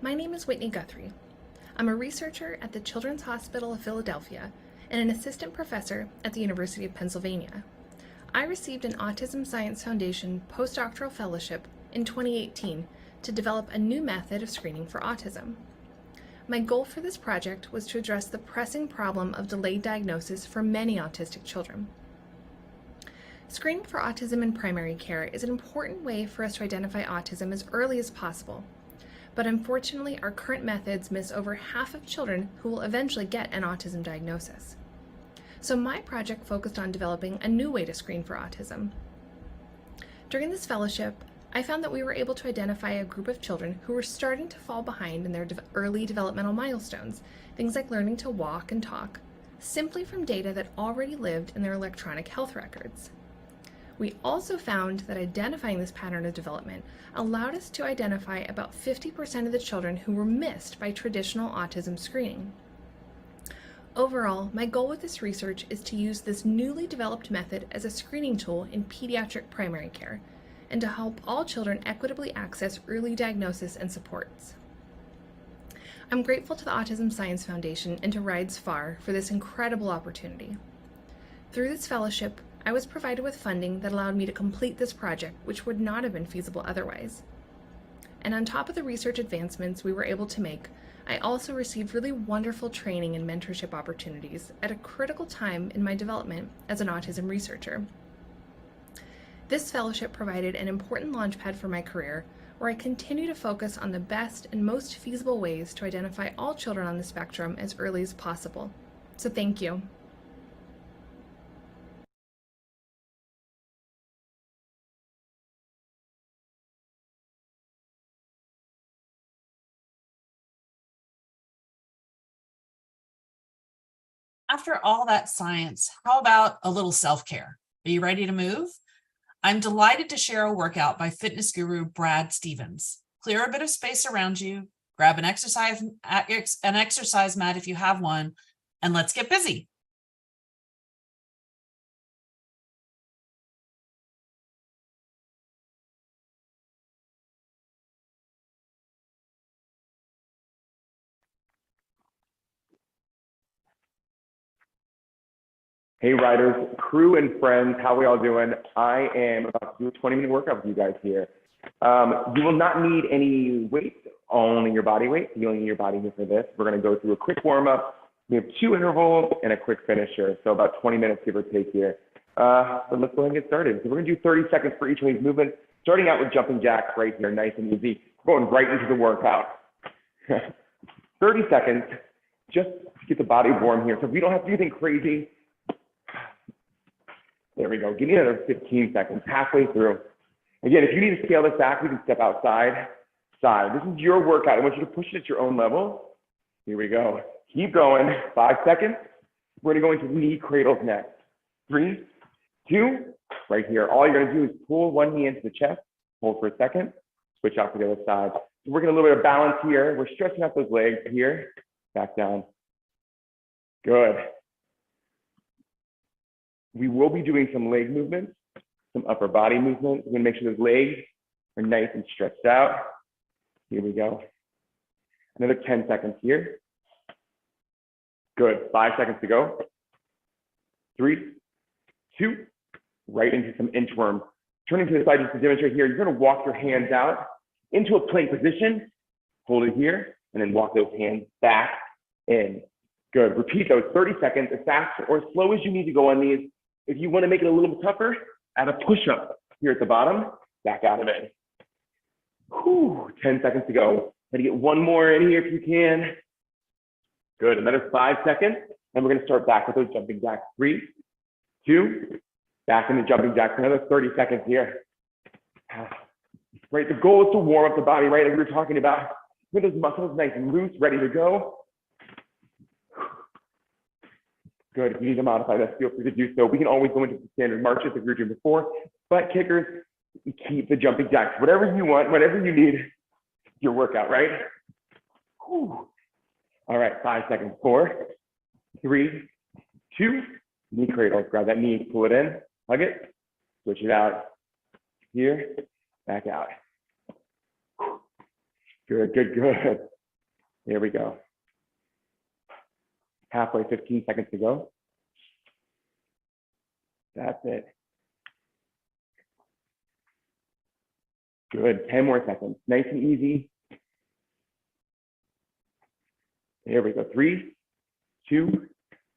My name is Whitney Guthrie. I'm a researcher at the Children's Hospital of Philadelphia and an assistant professor at the University of Pennsylvania. I received an Autism Science Foundation postdoctoral fellowship in 2018 to develop a new method of screening for autism. My goal for this project was to address the pressing problem of delayed diagnosis for many autistic children. Screening for autism in primary care is an important way for us to identify autism as early as possible. But unfortunately, our current methods miss over half of children who will eventually get an autism diagnosis. So my project focused on developing a new way to screen for autism. During this fellowship, I found that we were able to identify a group of children who were starting to fall behind in their early developmental milestones, things like learning to walk and talk, simply from data that already lived in their electronic health records. We also found that identifying this pattern of development allowed us to identify about 50% of the children who were missed by traditional autism screening. Overall, my goal with this research is to use this newly developed method as a screening tool in pediatric primary care, and to help all children equitably access early diagnosis and supports. I'm grateful to the Autism Science Foundation and to Rides Far for this incredible opportunity. Through this fellowship, I was provided with funding that allowed me to complete this project, which would not have been feasible otherwise. And on top of the research advancements we were able to make, I also received really wonderful training and mentorship opportunities at a critical time in my development as an autism researcher. This fellowship provided an important launchpad for my career, where I continue to focus on the best and most feasible ways to identify all children on the spectrum as early as possible. So thank you. After all that science, how about a little self-care? Are you ready to move? I'm delighted to share a workout by fitness guru Brad Stevens. Clear a bit of space around you, grab an exercise mat if you have one, and let's get busy. Hey riders, crew and friends, how we all doing? I am about to do a 20-minute workout with you guys here. You will not need any weight, only your body weight. You only need your body here for this. We're gonna go through a quick warm up. We have 2 intervals and a quick finisher. So about 20 minutes, give or take here. But let's go ahead and get started. So we're gonna do 30 seconds for each of these movements, starting out with jumping jacks right here, nice and easy. Going right into the workout. 30 seconds, just to get the body warm here. So we don't have to do anything crazy. There we go. Give me another 15 seconds, halfway through. Again, if you need to scale this back, we can step outside. This is your workout. I want you to push it at your own level. Here we go. Keep going. 5 seconds. We're going to go into knee cradles next. 3, 2, right here. All you're going to do is pull one knee into the chest, hold for a second, switch out to the other side. So we're getting a little bit of balance here. We're stretching out those legs here, back down. Good. We will be doing some leg movements, some upper body movements. We're gonna make sure those legs are nice and stretched out. Here we go. Another 10 seconds here. Good, 5 seconds to go. 3, 2, right into some inchworm. Turning to the side just to demonstrate here, you're gonna walk your hands out into a plank position, hold it here, and then walk those hands back in. Good, repeat those 30 seconds, as fast or as slow as you need to go on these. If you want to make it a little bit tougher, add a push-up here at the bottom, back out of it. Whew, 10 seconds to go. Gotta get one more in here if you can. Good, another 5 seconds. And we're gonna start back with those jumping jacks. 3, 2, back into jumping jacks. Another 30 seconds here. Right, the goal is to warm up the body, right? Like we were talking about, with those muscles nice and loose, ready to go. Good, if you need to modify this, feel free to do so. We can always go into the standard marches like we were doing before, but kickers, keep the jumping jacks. Whatever you want, whatever you need, your workout, right? Whew. All right, 5 seconds. 4, 3, 2, knee cradles. Grab that knee, pull it in, hug it, switch it out. Here, back out. Good, good, good. Here we go. Halfway, 15 seconds to go. That's it. Good, 10 more seconds. Nice and easy. There we go. 3, 2,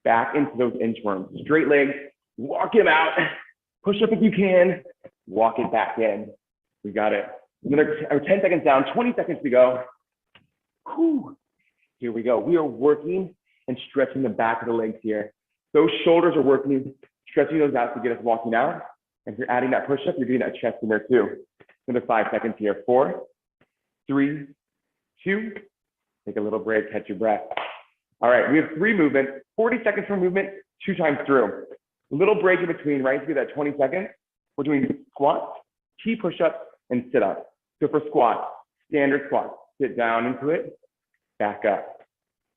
back into those inchworms. Straight legs, walk him out. Push up if you can. Walk it back in. We got it. Another 10 seconds down, 20 seconds to go. Whew. Here we go. We are working and stretching the back of the legs here. Those shoulders are working, stretching those out to get us walking out. And if you're adding that push-up, you're getting that chest in there too. Another 5 seconds here. 4, 3, 2, take a little break, catch your breath. All right, we have 3 movements, 40 seconds per movement, 2 times through. A little break in between, right, to get that 20 seconds. We're doing squats, T push-ups, and sit-ups. So for squats, standard squat, sit down into it, back up.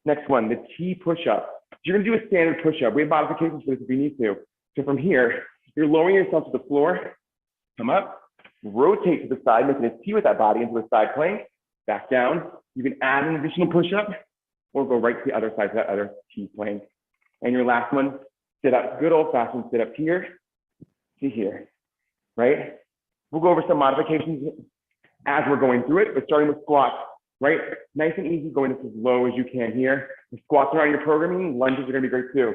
Next one, the T push-up. You're gonna do a standard push-up. We have modifications for this if you need to. So from here, you're lowering yourself to the floor, come up, rotate to the side, making a T with that body into a side plank, back down. You can add an additional push-up or go right to the other side to that other T plank. And your last one, sit up, good old-fashioned sit up here, to here, right? We'll go over some modifications as we're going through it, but starting with squats, right? Nice and easy, going as low as you can here. The squats are on your programming, lunges are gonna be great too.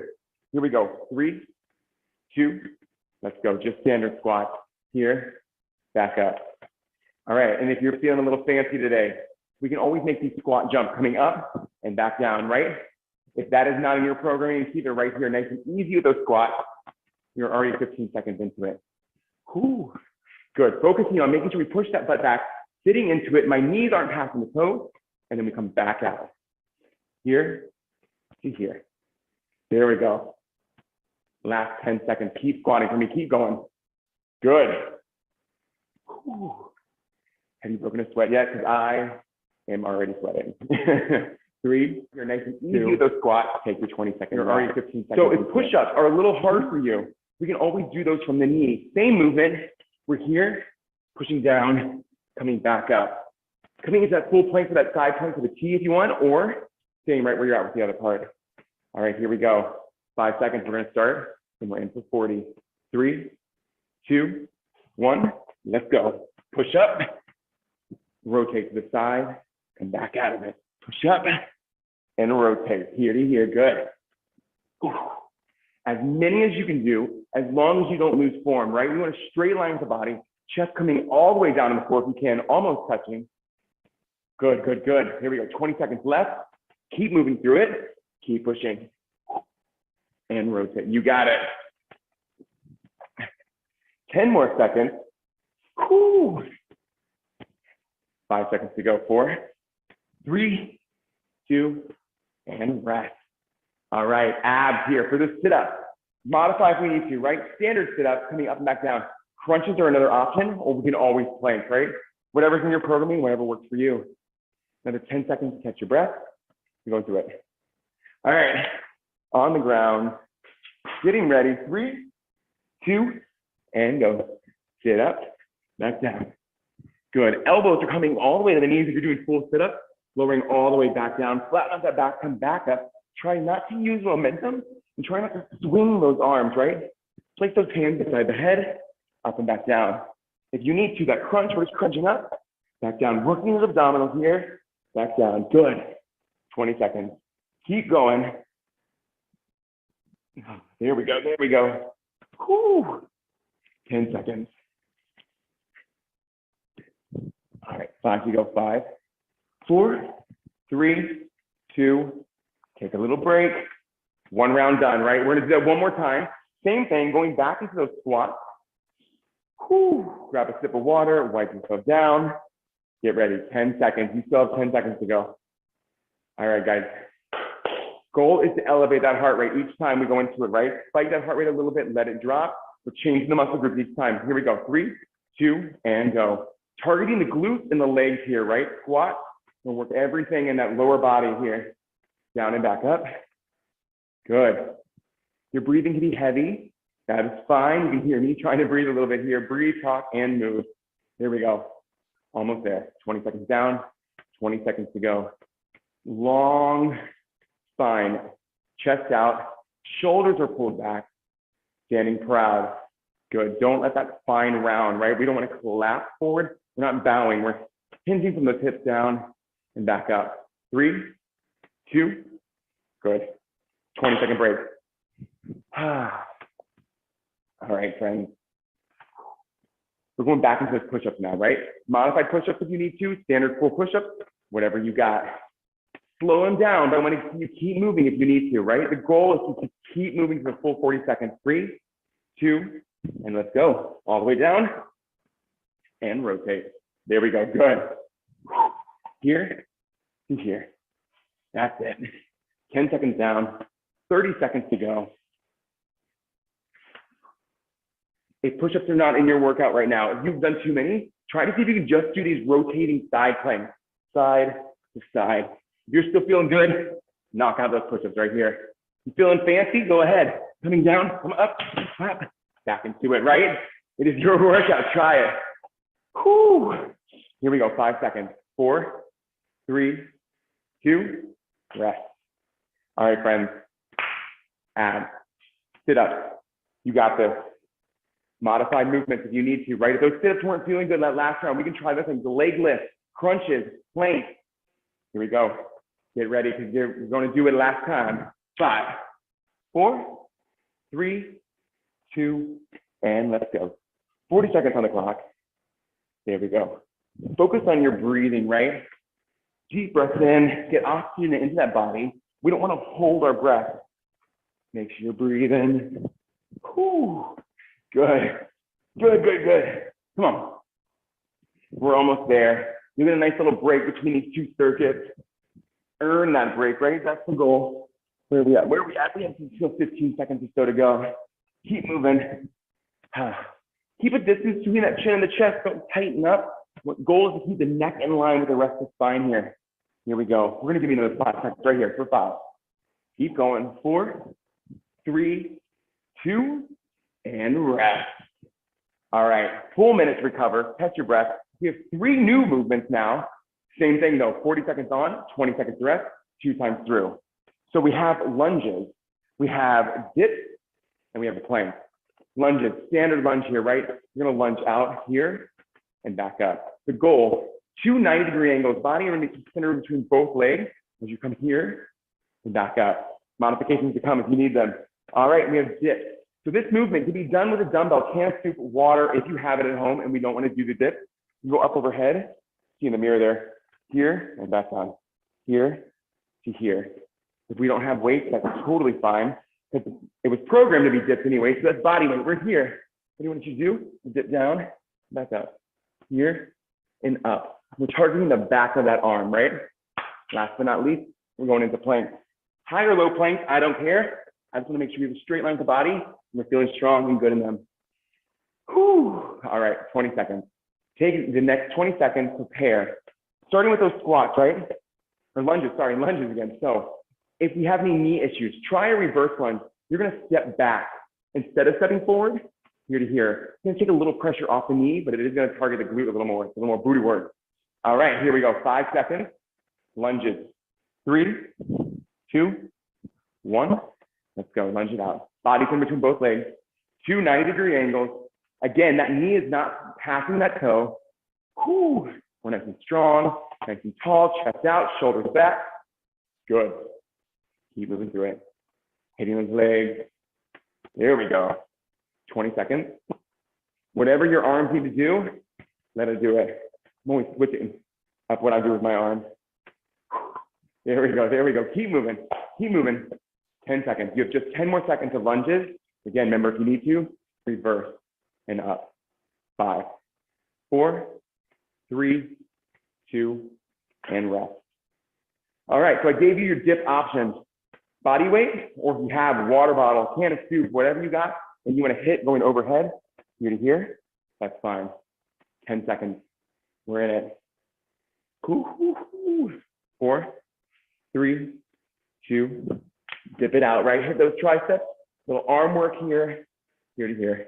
Here we go, 3, 2, let's go, just standard squats. Here, back up. All right, and if you're feeling a little fancy today, we can always make these squat jumps coming up and back down, right? If that is not in your programming, keep it right here, nice and easy with those squats. You're already 15 seconds into it. Whew. Good, focusing on making sure we push that butt back, sitting into it, my knees aren't passing the toes, and then we come back out. Here to here. There we go. Last 10 seconds, keep squatting for me, keep going. Good. Whew. Have you broken a sweat yet? Because I am already sweating. 3, you're nice and easy with those squats. Take your 20 seconds. You're already 15 seconds. So if push-ups are a little hard for you, we can always do those from the knee. Same movement. We're here, pushing down, coming back up. Coming into that full plank for that side plank to the T if you want, or staying right where you're at with the other part. All right, here we go. 5 seconds, we're gonna start, and we're in for 40. 3, 2, 1, let's go. Push up, rotate to the side, come back out of it. Push up and rotate, here to here, good. Ooh. As many as you can do, as long as you don't lose form, right? We want a straight line with the body, chest coming all the way down on the floor if you can, almost touching. Good, good, good. Here we go, 20 seconds left. Keep moving through it, keep pushing. And rotate, you got it. 10 more seconds. Whew. 5 seconds to go, 4, 3, 2, and rest. All right, abs here for the sit-up. Modify if we need to, right? Standard sit-up, coming up and back down. Crunches are another option, or we can always plank, right? Whatever's in your programming, whatever works for you. Another 10 seconds to catch your breath. You're going through it. All right, on the ground, getting ready. 3, 2, and go. Sit up, back down. Good. Elbows are coming all the way to the knees if you're doing full sit-up, lowering all the way back down. Flatten out that back, come back up. Try not to use momentum and try not to swing those arms, right? Place those hands beside the head, up and back down. If you need to, that crunch, we're just crunching up, back down. Working those abdominals here, back down. Good. 20 seconds. Keep going. There we go, there we go. Whew. 10 seconds. All right, 5 to go, 5, 4, 3, 2, take a little break. 1 round done, right? We're gonna do that one more time. Same thing, going back into those squats. Whew. Grab a sip of water, wipe yourself down. Get ready, 10 seconds. You still have 10 seconds to go. All right, guys. Goal is to elevate that heart rate each time we go into it, right? Spike that heart rate a little bit, let it drop. We're changing the muscle group each time. Here we go, 3, 2, and go. Targeting the glutes and the legs here, right? Squat, we'll work everything in that lower body here. Down and back up. Good. Your breathing can be heavy. That is fine. You can hear me trying to breathe a little bit here. Breathe, talk, and move. Here we go. Almost there. 20 seconds down, 20 seconds to go. Long spine, chest out, shoulders are pulled back, standing proud. Good. Don't let that spine round, right? We don't want to collapse forward. We're not bowing. We're hinging from the hips down and back up. 3, 2, good. 20-second break. All right, friends. We're going back into those push-ups now, right? Modified push-ups if you need to, standard full push-ups, whatever you got. Slow them down, but I want you to keep moving if you need to, right? The goal is to keep moving for the full 40 seconds. 3, 2, and let's go. All the way down and rotate. There we go, good. Here to here. That's it. 10 seconds down, 30 seconds to go. If push-ups are not in your workout right now, if you've done too many, try to see if you can just do these rotating side planks, side to side. If you're still feeling good, knock out those push-ups right here. You feeling fancy? Go ahead. Coming down, come up, clap, back into it, right? It is your workout, try it. Whew. Here we go, 5 seconds. 4, 3, 2, rest. All right, friends, abs, sit up. You got this. Modified movements if you need to, right? If those sit-ups weren't feeling good that last round, we can try this thing, the leg lift, crunches, planks. Here we go. Get ready because we're going to do it last time. 5, 4, 3, 2, and let's go. 40 seconds on the clock. There we go. Focus on your breathing, right? Deep breaths in, get oxygen into that body. We don't want to hold our breath. Make sure you're breathing. Whew. Good. Good, good, good. Come on. We're almost there. You get a nice little break between these two circuits. Earn that break, right? That's the goal. Where are we at? Where are we at? We have still 15 seconds or so to go. Keep moving. Keep a distance between that chin and the chest. Don't tighten up. What goal is to keep the neck in line with the rest of the spine here. Here we go. We're going to give you another 5 seconds right here for 5. Keep going. 4, 3, 2, and rest. All right. Full minute to recover. Catch your breath. We have 3 new movements now. Same thing though. 40 seconds on, 20 seconds rest, 2 times through. So we have lunges, we have dips, and we have the plank. Lunges, standard lunge here, right? You're gonna lunge out here and back up. The goal, 2 90-degree angles, body center between both legs as you come here and back up. Modifications to come if you need them. All right, we have dips. So this movement can be done with a dumbbell, can soup, water, if you have it at home and we don't wanna do the dip. You go up overhead, see in the mirror there, here and back down, here to here. If we don't have weight, that's totally fine. Because it was programmed to be dipped anyway, so that's body weight. We're here. What do you want you to do? Dip down, back up, here and up. We're targeting the back of that arm, right? Last but not least, we're going into plank. High or low plank, I don't care. I just want to make sure we have a straight line with the body and we're feeling strong and good in them. Whew. All right, 20 seconds. Take the next 20 seconds, prepare. Starting with those squats, right? Or lunges, sorry, lunges again. So if you have any knee issues, try a reverse lunge. You're gonna step back. Instead of stepping forward, here to here. It's gonna take a little pressure off the knee, but it is gonna target the glute a little more. It's a little more booty work. All right, here we go, 5 seconds. Lunges, 3, 2, 1. Let's go, lunge it out. Body in between both legs. 2 90-degree angles. Again, that knee is not passing that toe. Whew. We're nice and strong, nice and tall, chest out, shoulders back. Good. Keep moving through it. Hitting those legs. There we go. 20 seconds. Whatever your arms need to do, let it do it. I'm always switching up what I do with my arms. There we go, there we go. Keep moving, keep moving. 10 seconds. You have just 10 more seconds of lunges. Again, remember, if you need to, reverse and up. 5, 4, 3, 2, and rest. All right, so I gave you your dip options. Body weight, or if you have water bottle, can of soup, whatever you got, and you want to hit going overhead, here to here, that's fine. 10 seconds. We're in it. 4, 3, 2, dip it out, right? Hit those triceps, little arm work here, here to here.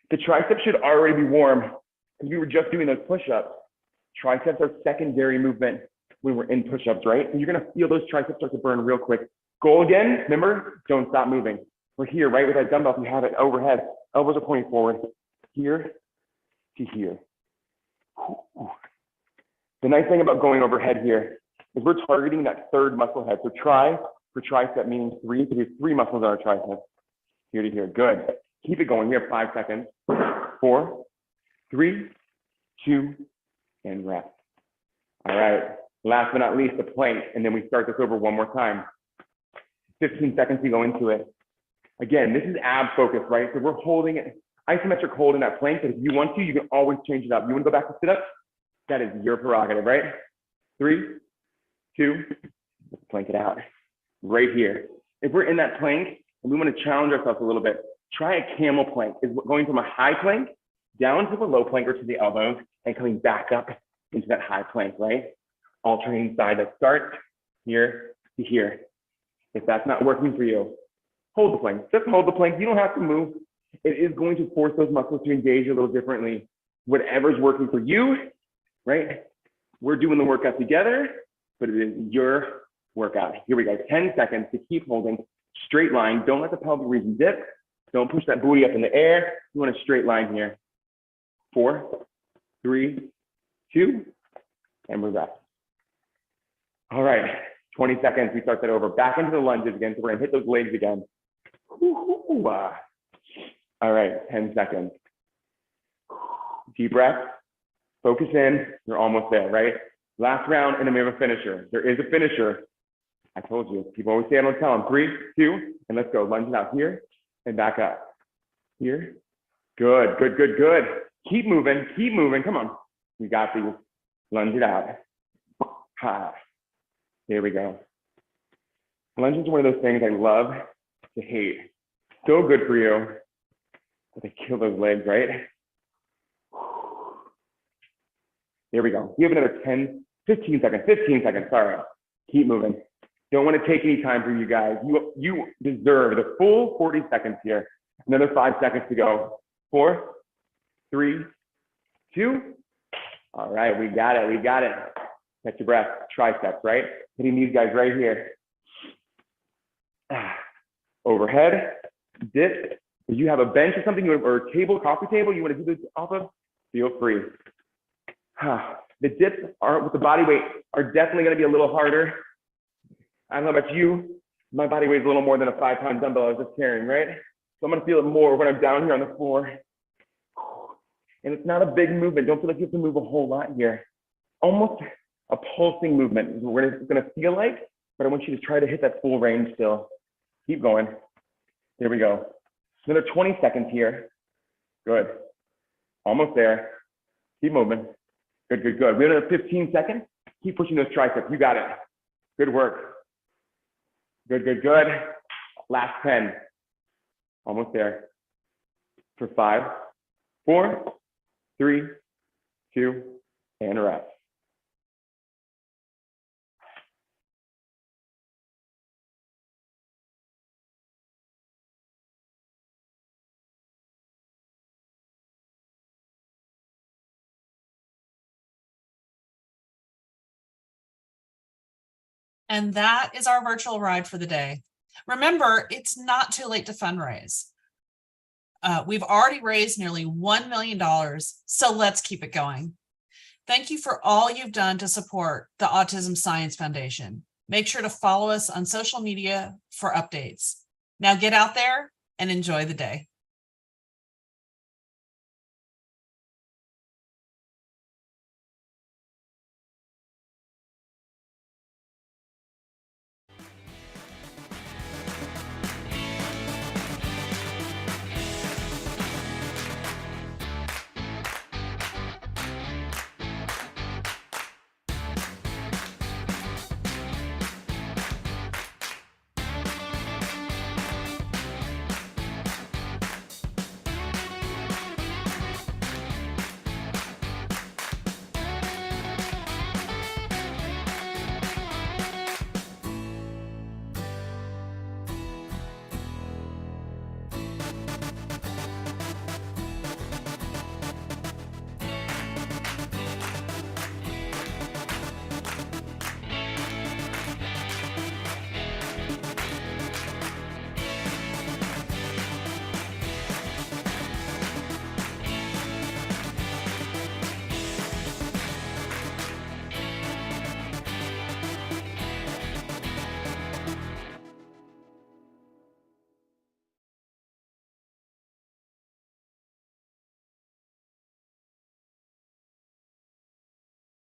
The triceps should already be warm because we were just doing those push-ups. Triceps are secondary movement when we're in push-ups, right? And you're gonna feel those triceps start to burn real quick. Goal again, remember, don't stop moving. We're here, right, with that dumbbell, if you have it overhead. Elbows are pointing forward, here to here. The nice thing about going overhead here is we're targeting that third muscle head. So try for tricep, meaning 3, because we have 3 muscles on our tricep. Here to here, good. Keep it going, we have 5 seconds. 4, 3, 2, and rest. All right, last but not least, the plank, and then we start this over one more time. 15 seconds to go into it. Again, this is ab focus, right? So we're holding it, isometric hold in that plank, but if you want to, you can always change it up. You want to go back to sit-up? That is your prerogative, right? 3, 2, let's plank it out. Right here. If we're in that plank and we want to challenge ourselves a little bit, try a camel plank. Is going from a high plank down to the low plank or to the elbows and coming back up into that high plank, right? Alternating side. Let's start here to here. If that's not working for you, hold the plank. Just hold the plank. You don't have to move. It is going to force those muscles to engage a little differently. Whatever's working for you, right? We're doing the workout together, but it is your workout. Here we go. 10 seconds to keep holding. Straight line. Don't let the pelvic region dip. Don't push that booty up in the air. You want a straight line here. 4, 3, 2, and move up. All right, 20 seconds. We start that over. Back into the lunges again. So we're gonna hit those legs again. All right, 10 seconds. Deep breath. Focus in. You're almost there, right? Last round, and then we have a finisher. There is a finisher. I told you. People always say I don't tell them. 3, 2, and let's go. Lunge it out here and back up. Here. Good, good, good, good. Keep moving. Keep moving. Come on. We got these. Lunge it out. Ha. Here we go. Lunges are one of those things I love to hate. So good for you. But they kill those legs, right? Here we go. We have another 10, 15 seconds, sorry. Keep moving. Don't want to take any time from you guys. You deserve the full 40 seconds here. Another 5 seconds to go. 4, 3, 2. All right, we got it, we got it. Catch your breath, triceps, right? Hitting these guys right here. Overhead, dip. If you have a bench or something, or a table, coffee table, you want to do this off of, feel free. The dips are with the body weight are definitely going to be a little harder. I don't know about you, my body weight is a little more than a 5-pound dumbbell I was just carrying, right? So I'm going to feel it more when I'm down here on the floor. And it's not a big movement. Don't feel like you have to move a whole lot here. Almost a pulsing movement is what it's going to feel like, but I want you to try to hit that full range still. Keep going. There we go. Another 20 seconds here. Good. Almost there. Keep moving. Good, good, good. We have another 15 seconds. Keep pushing those triceps. You got it. Good work. Good, good, good. Last 10. Almost there. For 5, 4, 3, 2, and rest. And that is our virtual ride for the day. Remember, it's not too late to fundraise. We've already raised nearly $1 million, so let's keep it going. Thank you for all you've done to support the Autism Science Foundation. Make sure to follow us on social media for updates. Now get out there and enjoy the day.